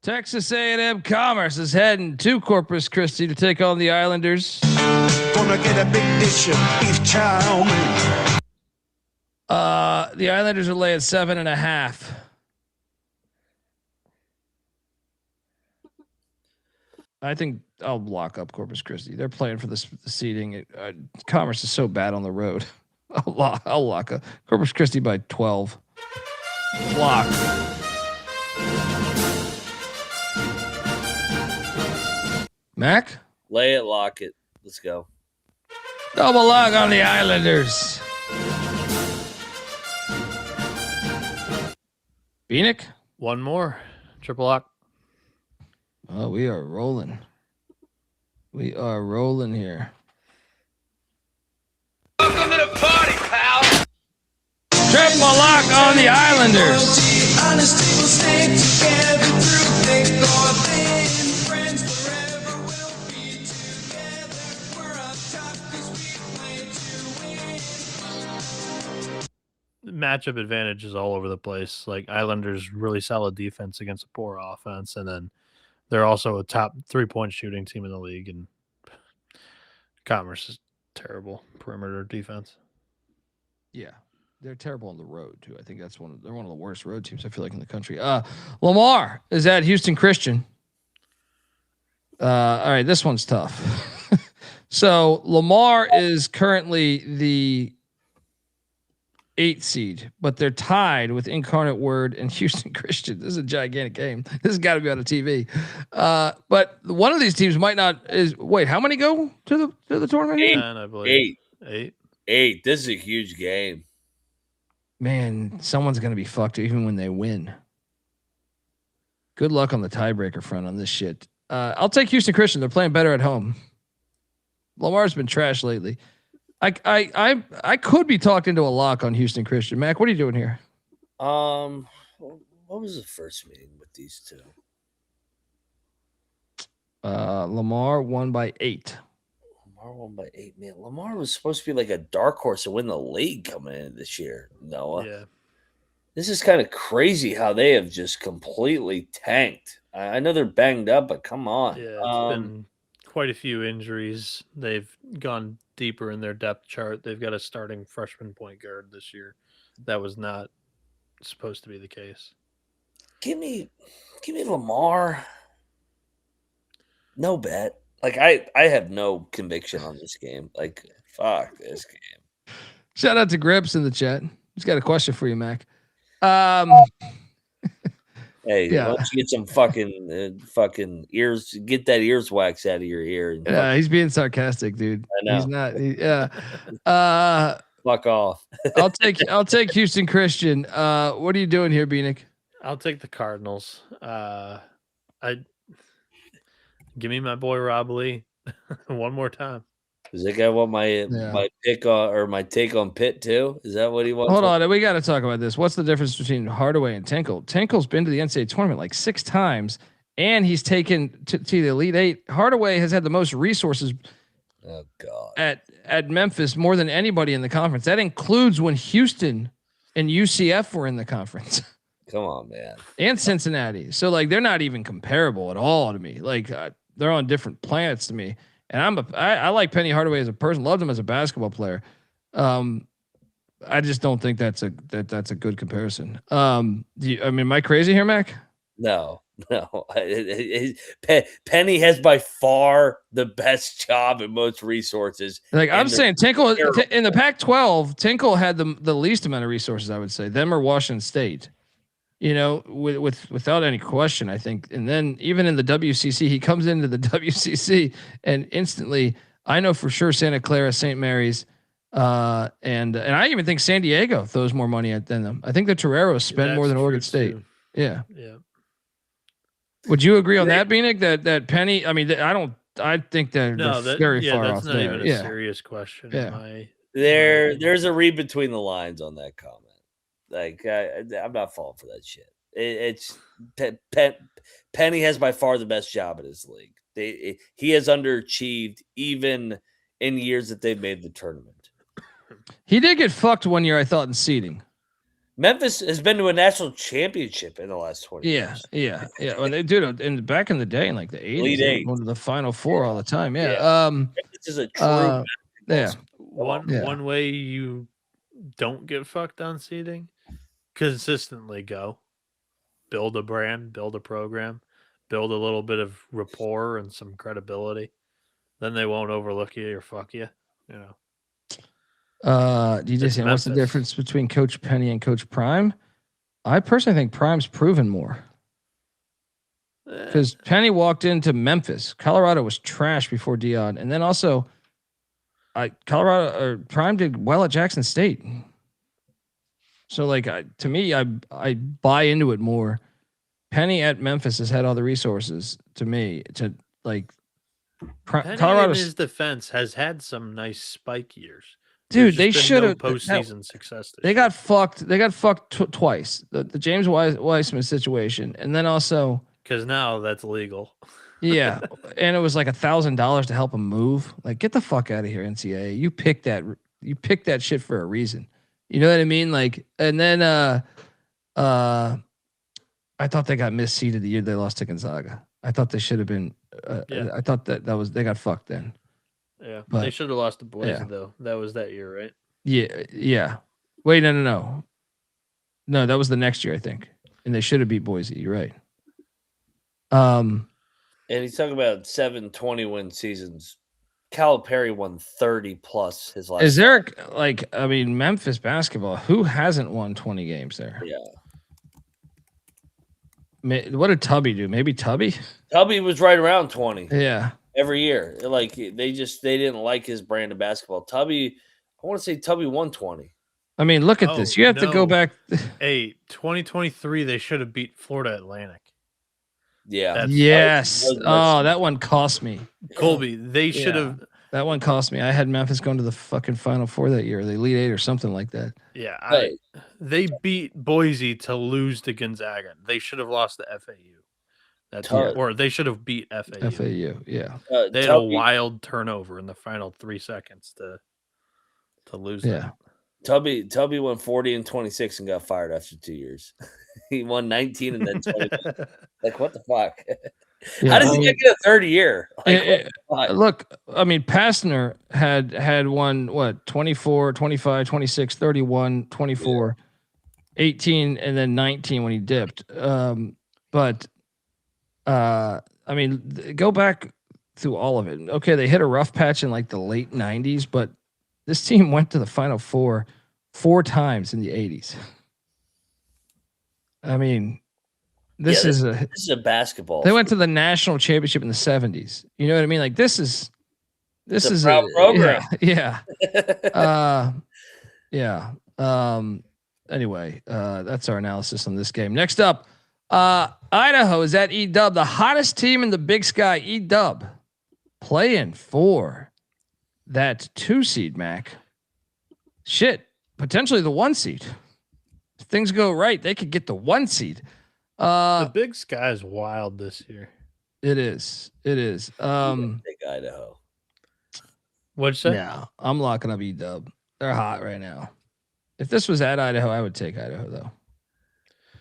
Texas A&M Commerce is heading to Corpus Christi to take on the Islanders. Gonna get a big dish of beef chow mein. The Islanders are laying 7.5. I think I'll lock up Corpus Christi. They're playing for the seeding. Commerce is so bad on the road. I'll lock up Corpus Christi by 12. Lock. Mac? lay it, lock it. Let's go. Double lock on the Islanders. Bieniek? One more. Triple lock. Oh, we are rolling. We are rolling here. Welcome to the party, pal. Triple lock on the Islanders. Honesty will stay together through thick or thin. Friends forever will be together. We're up top 'cause we play to win. Matchup advantage is all over the place. Like Islanders really solid defense against a poor offense, and then they're also a top 3-point shooting team in the league. And Commerce is terrible perimeter defense. Yeah. They're terrible on the road too. I think they're one of the worst road teams I feel like in the country. Lamar is at Houston Christian. All right, this one's tough. So Lamar is currently the 8th seed, but they're tied with Incarnate Word and Houston Christian. This is a gigantic game. This has got to be on a TV. But one of these teams might not. Wait, how many go to the tournament? 8, I believe. Eight. This is a huge game. Man, someone's going to be fucked even when they win. Good luck on the tiebreaker front on this shit. I'll take Houston Christian. They're playing better at home. Lamar's been trash lately. I could be talked into a lock on Houston Christian. Mac, what are you doing here? What was the first meeting with these two? Lamar won by 8. Oh Lamar won by 8. Man, Lamar was supposed to be like a dark horse to win the league coming in this year, Noah. Yeah. This is kind of crazy how they have just completely tanked. I know they're banged up, but come on. Yeah, it's been quite a few injuries. They've gone deeper in their depth chart. They've got a starting freshman point guard this year. That was not supposed to be the case. Give me Lamar. No bet. Like I have no conviction on this game. Like fuck this game. Shout out to Grips in the chat. He's got a question for you, Mac. Hey, Yeah. why don't you get some fucking ears? Get that ears wax out of your ear. And Yeah, he's being sarcastic, dude. I know. He's not. Yeah. fuck off. I'll take Houston Christian. What are you doing here, Bieniek? I'll take the Cardinals. Give me my boy Rob Lee one more time. Does that guy want my pick on or my take on Pitt too? Is that what he wants? Hold on, we got to talk about this. What's the difference between Hardaway and Tinkle? Tinkle's been to the NCAA tournament like 6 times, and he's taken to the Elite Eight. Hardaway has had the most resources. Oh God! At Memphis, more than anybody in the conference. That includes when Houston and UCF were in the conference. Come on, man. And Cincinnati. So like they're not even comparable at all to me. Like they're on different planets to me. And I like Penny Hardaway as a person. Loved him as a basketball player. I just don't think that's a good comparison. Am I crazy here, Mac? No. Penny has by far the best job and most resources. Like I'm saying, Tinkle in the Pac-12, Tinkle had the least amount of resources. I would say them or Washington State. You know, without any question, I think. And then even in the WCC, he comes into the WCC and instantly, I know for sure Santa Clara, St. Mary's, and I even think San Diego throws more money than them. I think the Toreros spend more than Oregon State. Too. Yeah. Yeah. Would you agree on that, Bieniek? That Penny? I mean, I think that they're very far that's not not there. even a serious question. Yeah. There's a read between the lines on that comment. Like I'm not falling for that shit. It's Penny has by far the best job in his league. He has underachieved even in years that they've made the tournament. He did get fucked one year, I thought, in seeding. Memphis has been to a national championship in the last 20 years. Yeah. Well, they did back in the day in like the 80s. They were going to the Final Four all the time. Yeah. This is a true. One way you don't get fucked on seeding, consistently go. Build a brand, build a program, build a little bit of rapport and some credibility. Then they won't overlook you or fuck you. You know. DJ saying, what's the difference between Coach Penny and Coach Prime? I personally think Prime's proven more. Because Penny walked into Memphis. Colorado was trash before Dion. And then also, Prime did well at Jackson State. So, like, to me, I buy into it more. Penny at Memphis has had all the resources to me to, like, Colorado in his defense has had some nice spike years. Dude, they should have postseason success. They got fucked. They got fucked twice. The James Weissman situation, and then also because now that's legal. Yeah, and it was like $1,000 to help him move. Like, get the fuck out of here, NCAA. You picked that shit for a reason. You know what I mean? Like, and then I thought they got misseeded the year they lost to Gonzaga. I thought they should have been. I thought that was they got fucked then. Yeah, but they should have lost to Boise though. That was that year, right? Yeah. Wait, no. No, that was the next year, I think, and they should have beat Boise. You're right. And he's talking about 7 20-win seasons. Calipari won 30 plus his last. Is there Memphis basketball? Who hasn't won 20 games there? Yeah. What did Tubby do? Maybe Tubby. Tubby was right around 20. Yeah. Every year, like they didn't like his brand of basketball. Tubby, I want to say Tubby won 20. I mean, look at this. You have to go back. 2023, they should have beat Florida Atlantic. Yeah. That one cost me. Colby, they should have. That one cost me. I had Memphis going to the fucking Final Four that year, the Elite Eight or something like that. Yeah, they beat Boise to lose to Gonzaga. They should have lost to FAU. That team, or they should have beat FAU. FAU, yeah. They had a wild turnover in the final 3 seconds to lose that. Tubby won 40 and 26 and got fired after 2 years. He won 19 and then 20. Like, what the fuck? Yeah, How does he get a third year? Like, look, I mean, Pastner had won, what, 24, 25, 26, 31, 24, 18, and then 19 when he dipped. But I mean, go back through all of it. Okay, they hit a rough patch in like the late 90s, but this team went to the Final Four 4 times in the 80s. I mean, this is a basketball. They went to the national championship in the 70s. You know what I mean? Like this is a proud program. Yeah. Anyway, that's our analysis on this game. Next up, Idaho is at E-Dub, the hottest team in the Big Sky. E-Dub playing for that 2 seed, Mac. Shit, potentially the 1 seed. If things go right, they could get the 1 seed. The Big Sky is wild this year. It is. Take Idaho. What'd you say? Yeah, I'm locking up E-Dub. They're hot right now. If this was at Idaho, I would take Idaho though.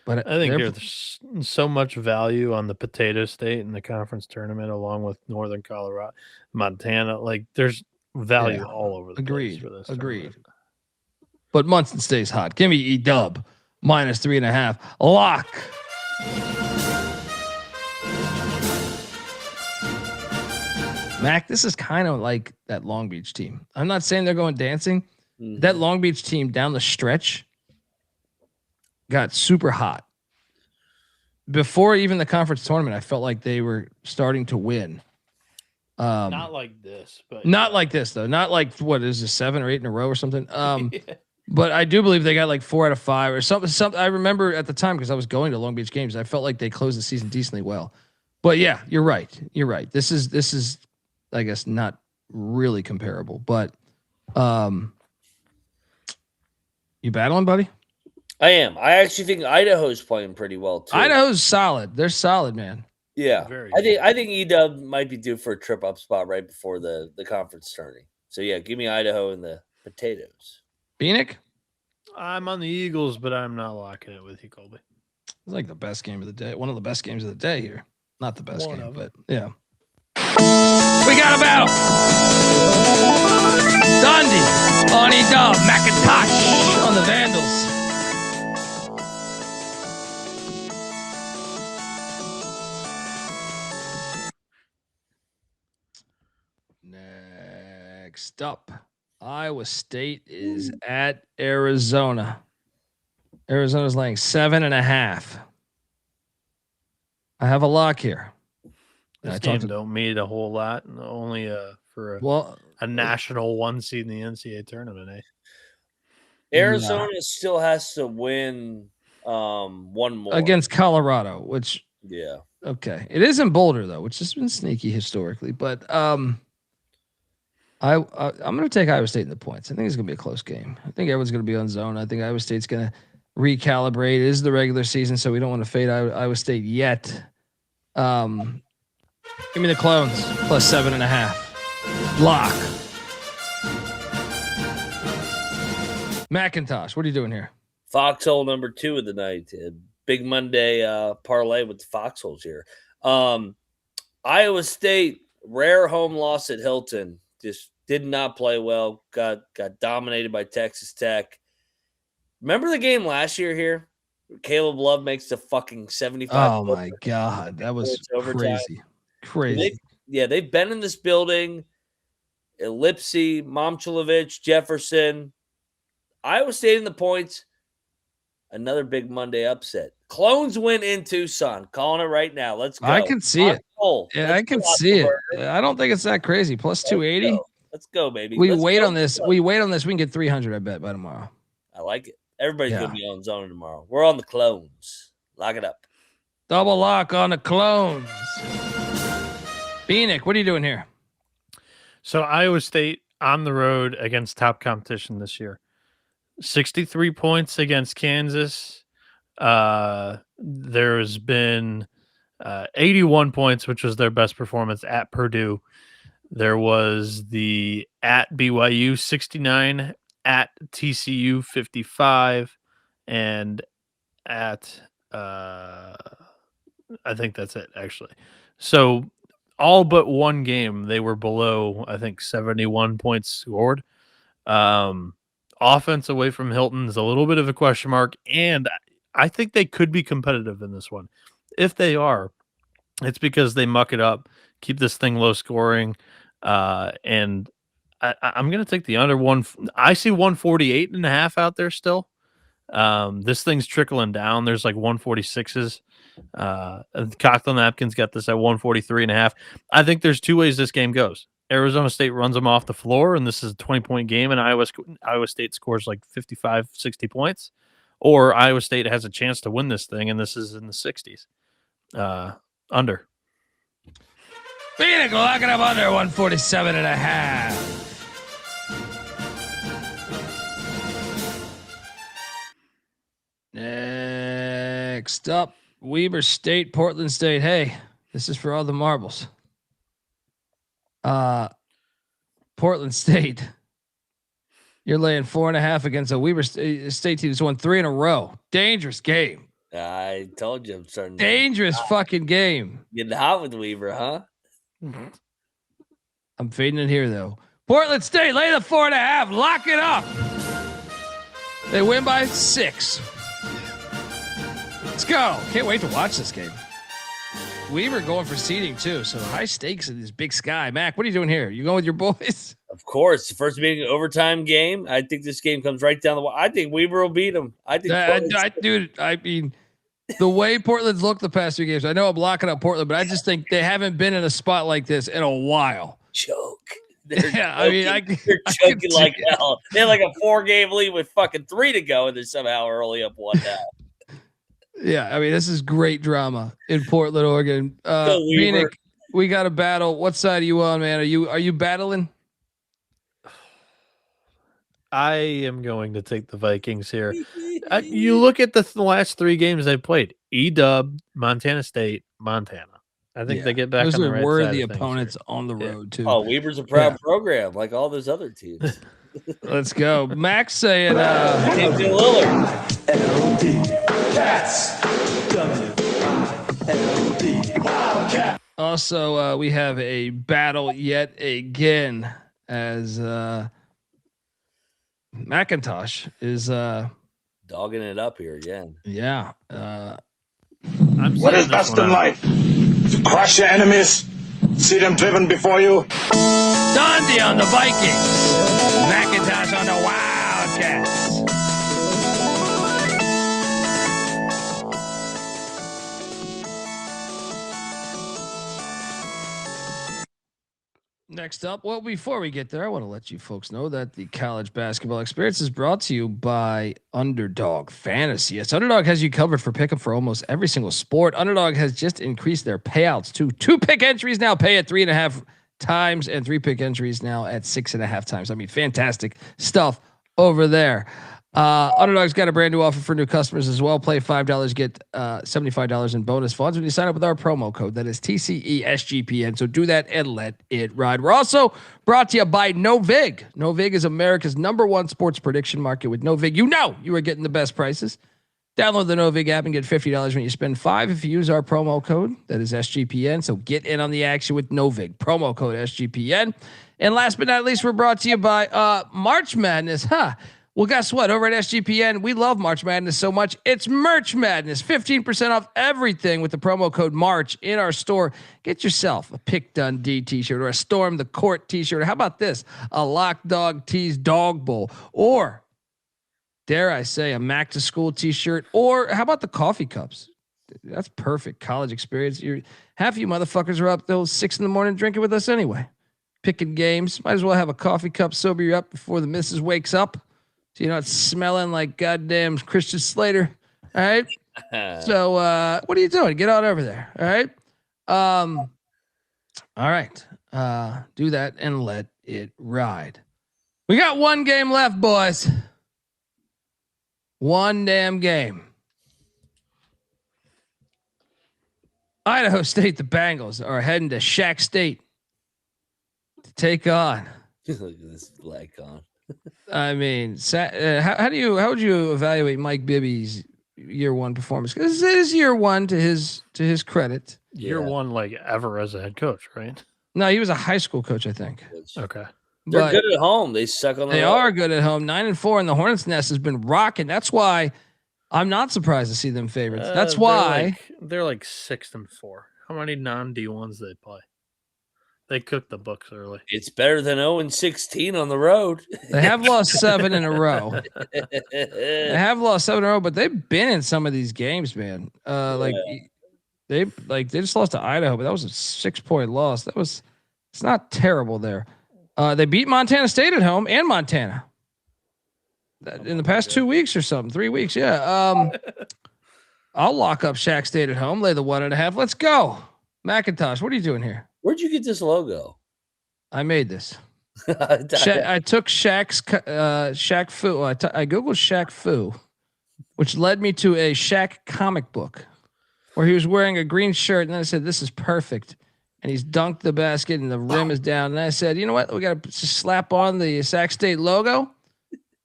But I think there's so much value on the Potato State in the conference tournament, along with Northern Colorado, Montana. Like there's value all over the place for this. Agreed. Tournament. But Munson stays hot. Give me E-Dub -3.5. Lock. Mac, this is kind of like that Long Beach team. I'm not saying they're going dancing. Mm-hmm. That Long Beach team down the stretch got super hot. Before even the conference tournament, I felt like they were starting to win. Not like this, but not like this though. Not like what is this 7 or 8 in a row or something. But I do believe they got like 4 out of 5 or something. I remember at the time because I was going to Long Beach games. I felt like they closed the season decently well. But yeah, you're right. This is, I guess, not really comparable. But you battling, buddy? I am. I actually think Idaho's playing pretty well too. Idaho's solid. They're solid, man. Yeah, I think E-Dub might be due for a trip up spot right before the conference tourney. So yeah, give me Idaho and the potatoes. Bieniek? I'm on the Eagles, but I'm not locking it with you, Colby. It's like the best game of the day. One of the best games of the day here. Not the best game, but yeah. We got a battle. Dundee on E-Dub. McIntyre on the Vandals. Next up, Iowa State is at Arizona. Arizona's laying 7.5. I have a lock here. This game don't mean a whole lot. Only for a national 1 seed in the NCAA tournament. Eh? Arizona still has to win one more against Colorado, which okay. It is in Boulder though, which has been sneaky historically, but I'm going to take Iowa State in the points. I think it's going to be a close game. I think everyone's going to be on zone. I think Iowa State's going to recalibrate. It is the regular season, so we don't want to fade Iowa State yet. Give me the Clones +7.5. Lock. McIntyre, what are you doing here? Foxhole number 2 of the night. Big Monday parlay with the Foxholes here. Iowa State, rare home loss at Hilton. Just did not play well. Got dominated by Texas Tech. Remember the game last year here? Caleb Love makes the fucking 75. Oh my God, that was crazy. They've been in this building. Lipsy, Momchilovich, Jefferson, Iowa State in the points. Another big Monday upset. Clones win in Tucson. Calling it right now. Let's go. I can see it. Yeah, I can see it. I don't think it's that crazy. +280. Let's go, baby. We wait on this. We can get 300. I bet by tomorrow. I like it. Everybody's gonna be on zone tomorrow. We're on the Clones. Lock it up. Double lock on the Clones. Bieniek, what are you doing here? So Iowa State on the road against top competition this year. 63 points against Kansas. There's been 81 points, which was their best performance at Purdue. There was the at BYU 69, at TCU 55, and at I think that's it actually. So all but one game they were below, I think, 71 points scored. Offense away from Hilton is a little bit of a question mark, and I think they could be competitive in this one. If they are, it's because they muck it up, keep this thing low scoring, and I'm going to take the under one. I see 148.5 out there still. This thing's trickling down. There's like 146s. Cocktail Napkins got this at 143.5. I think there's two ways this game goes. Arizona State runs them off the floor, and this is a 20-point game, and Iowa State scores like 55, 60 points. Or Iowa State has a chance to win this thing, and this is in the 60s. Under. Bieniek locking up under 147.5. Next up, Weber State, Portland State. Hey, this is for all the marbles. Portland State. You're laying 4.5 against a Weber State team that's won 3 in a row. Dangerous game. I told you I'm starting. Dangerous fucking game. Getting hot with Weaver, huh? I'm fading it here though. Portland State, lay the 4.5. Lock it up. They win by 6. Let's go. Can't wait to watch this game. Weaver going for seeding too, so high stakes in this Big Sky. Mac, what are you doing here? You going with your boys? Of course, the first being an overtime game. I think this game comes right down the wall. I think Weaver will beat them. I think, dude. I mean, the way Portland's looked the past 2 games. I know I'm locking up Portland, but I just think they haven't been in a spot like this in a while. Choke. Yeah, I mean, they're choking like hell. They had like a 4-game lead with fucking 3 to go, and they're somehow early up 1 now. Yeah, I mean, this is great drama in Portland, Oregon. Bieniek, we got a battle. What side are you on, man? Are you battling? I am going to take the Vikings here. You look at the last 3 games they played: EW, Montana State, Montana. I think they get back. Those on the are right worthy side of opponents on the road too. Oh, Weaver's a proud program, like all those other teams. Let's go. Max saying James Lillard. Also, we have a battle yet again as McIntyre is Dogging it up here again. Yeah. What is best in life? To crush your enemies, see them driven before you. Dundee on the Vikings. McIntyre on the Wildcats. Next up, well, before we get there, I want to let you folks know that the college basketball experience is brought to you by Underdog Fantasy. Yes, Underdog has you covered for pickup for almost every single sport. Underdog has just increased their payouts to 2 pick entries now pay at 3.5 times and 3 pick entries now at 6.5 times. I mean, fantastic stuff over there. Underdog's got a brand new offer for new customers as well. Play $5, get $75 in bonus funds when you sign up with our promo code. That is TCE SGPN. So do that and let it ride. We're also brought to you by Novig. Novig is America's #1 sports prediction market. With Novig, you are getting the best prices. Download the Novig app and get $50 when you spend $5 if you use our promo code. That is SGPN. So get in on the action with Novig. Promo code SGPN. And last but not least, we're brought to you by March Madness. Well, guess what? Over at SGPN, we love March Madness so much. It's Merch Madness. 15% off everything with the promo code MARCH in our store. Get yourself a Pick Dundee t-shirt or a Storm the Court t-shirt. How about this? A Lock Dog Tees dog bowl. Or, dare I say, a Mac to School t-shirt. Or how about the coffee cups? That's perfect college experience. Half of you motherfuckers are up till 6 a.m. drinking with us anyway. Picking games. Might as well have a coffee cup, sober you up before the missus wakes up. So you're not smelling like goddamn Christian Slater. All right. So what are you doing? Get on over there. All right. All right. Do that and let it ride. We got 1 game left, boys. 1 damn game. Idaho State, the Bengals are heading to Shack State to take on. Look at this black on. I mean, how would you evaluate Mike Bibby's year one performance? Because this is year one to his credit. Year one, like ever as a head coach, right? No, he was a high school coach, I think. Okay. They're But good at home. They suck on the they road. are good at home. 9-4, and the Hornets' nest has been rocking. That's why I'm not surprised to see them favorites. That's why they're like 6-4. How many non-D1s they play? They cooked the books early. It's better than 0-16 on the road. they have lost 7 in a row. They have lost 7 in a row, but they've been in some of these games, man. They just lost to Idaho, but that was a 6-point loss. It's not terrible there. They beat Montana State at home and Montana in the past 2 weeks or something, 3 weeks. Yeah. I'll lock up Shack State at home, lay the 1.5. Let's go. McIntyre, what are you doing here? Where'd you get this logo? I made this. I took Shaq Fu. I googled Shaq Fu, which led me to a Shaq comic book where he was wearing a green shirt, and then I said, "This is perfect." And he's dunked the basket, and the rim is down. And I said, "You know what? We got to slap on the Sac State logo,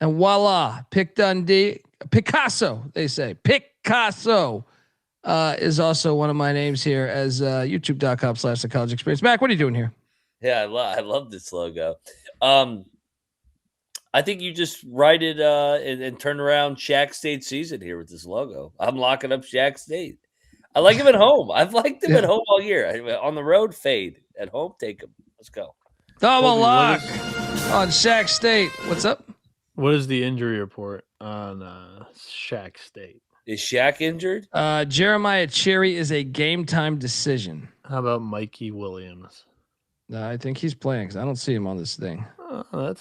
and voila, Pick Dundee, Picasso." They say Picasso is also one of my names here as YouTube.com/The College Experience. Mac, what are you doing here? Yeah, I love this logo. I think you just write it and turn around Shack State season here with this logo. I'm locking up Shack State. I like him at home. I've liked him at home all year. On the road, fade. At home, take him. Let's go. Double lock on Shack State. What's up? What is the injury report on Shack State? Is Shaq injured? Jeremiah Cherry is a game time decision. How about Mikey Williams? I think he's playing because I don't see him on this thing. Oh,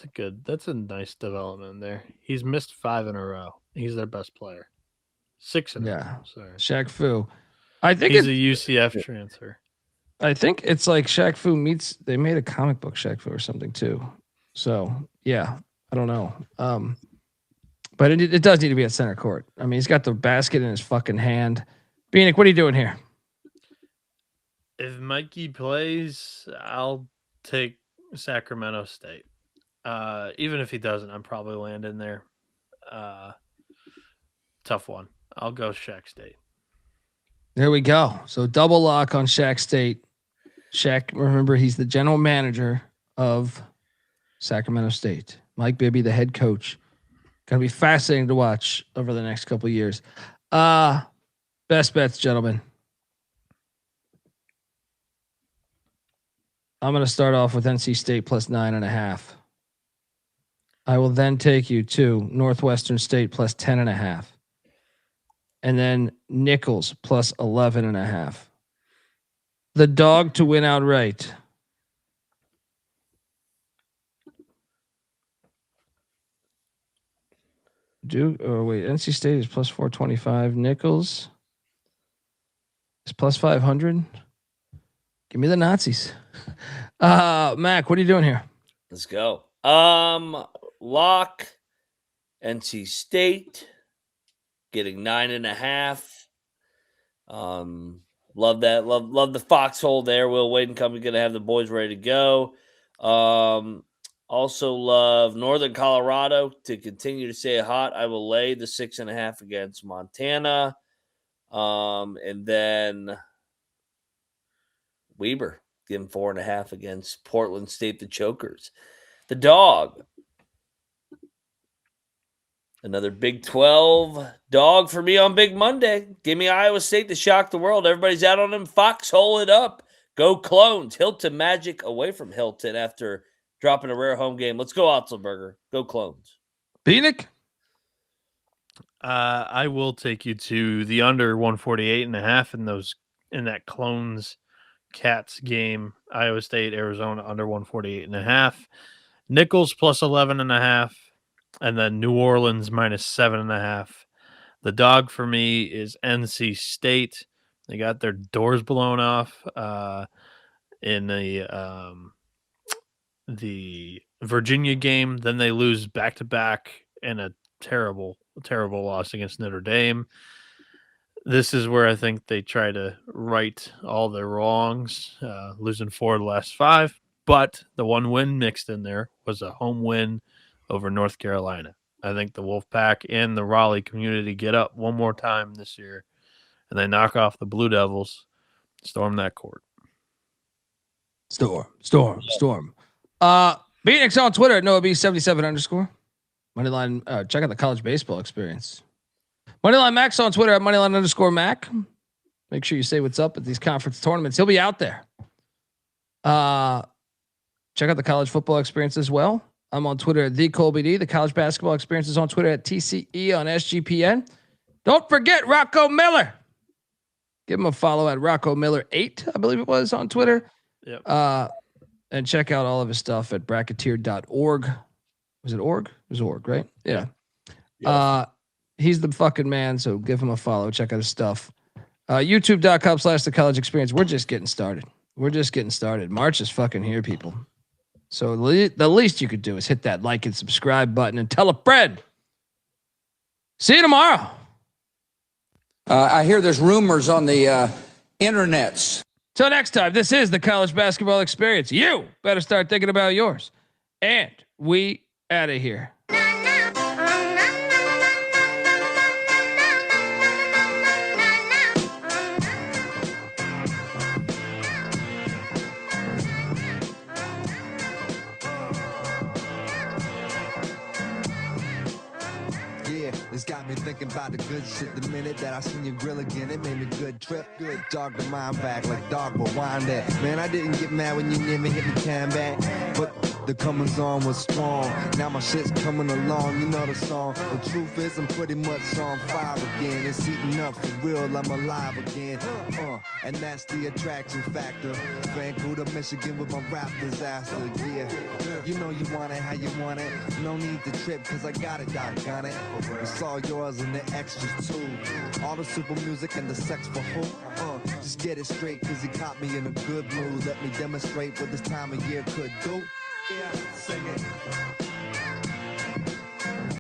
that's a nice development there. He's missed 5 in a row. He's their best player. 6 in a row. Sorry. Shaq Fu. I think he's a UCF transfer. I think it's like Shaq Fu meets. They made a comic book Shaq Fu or something too. So yeah, I don't know. But it does need to be at center court. I mean, he's got the basket in his fucking hand. Bieniek, what are you doing here? If Mikey plays, I'll take Sacramento State. Even if he doesn't, I'm probably landing there. Tough one. I'll go Shack State. There we go. So double lock on Shack State. Shaq, remember, he's the general manager of Sacramento State. Mike Bibby, the head coach. Going to be fascinating to watch over the next couple of years. Best bets, gentlemen. I'm going to start off with NC State plus 9.5. I will then take you to Northwestern State plus 10.5. And then Nichols plus 11.5. The dog to win outright. NC State is plus 425. Nichols is plus 500. Give me the Nazis. Mac, what are you doing here? Let's go. Lock NC State getting 9.5. Love that. Love the foxhole there. Will Wade and Company going to have the boys ready to go. Also love Northern Colorado to continue to stay hot. I will lay the 6.5 against Montana. And then Weber, give him 4.5 against Portland State, the Chokers. The dog. Another Big 12 dog for me on Big Monday. Give me Iowa State to shock the world. Everybody's out on them. Foxhole it up. Go Clones. Hilton Magic away from Hilton after dropping a rare home game. Let's go Otzelberger. Go Clones. Bieniek? I will take you to the under 148.5 in that Clones Cats game. Iowa State, Arizona under 148.5. Nichols plus 11.5. And then New Orleans minus 7.5. The dog for me is NC State. They got their doors blown off in the Virginia game. Then they lose back-to-back in a terrible, terrible loss against Notre Dame. This is where I think they try to right all their wrongs, losing 4 of the last 5. But the one win mixed in there was a home win over North Carolina. I think the Wolfpack and the Raleigh community get up one more time this year, and they knock off the Blue Devils, storm that court. Storm. Bieniek's on Twitter at NoahB77_. Moneyline. Check out the college baseball experience. Moneyline Mac's on Twitter at Moneyline_Mac. Make sure you say what's up at these conference tournaments. He'll be out there. Check out the college football experience as well. I'm on Twitter at the Colby D. The college basketball experience is on Twitter at TCE on SGPN. Don't forget Rocco Miller. Give him a follow at Rocco Miller 8, I believe it was, on Twitter. Yep. And check out all of his stuff at bracketeer.org. Was it org? It was org, right? Yeah. Yes. He's the fucking man, so give him a follow. Check out his stuff. YouTube.com/the college experience. We're just getting started. March is fucking here, people. So the least you could do is hit that like and subscribe button and tell a friend. See you tomorrow. I hear there's rumors on the internets. Till next time, this is the college basketball experience. You better start thinking about yours. And we out of here. It's got me thinking about the good shit. The minute that I seen your grill again, it made me good trip. Good dog to mind back like dog will wind that. Man, I didn't get mad when you never hit me time back. But the comings on was strong. Now my shit's coming along, you know the song. The truth is I'm pretty much on fire again. It's heating up for real, I'm alive again. And that's the attraction factor. Vancouver, Michigan with my rap disaster. Yeah, you know you want it how you want it. No need to trip cause I got it, doggone it. It's all yours and the extras too. All the super music and the sex for who? Just get it straight cause he caught me in a good mood. Let me demonstrate what this time of year could do. Yeah, sing it.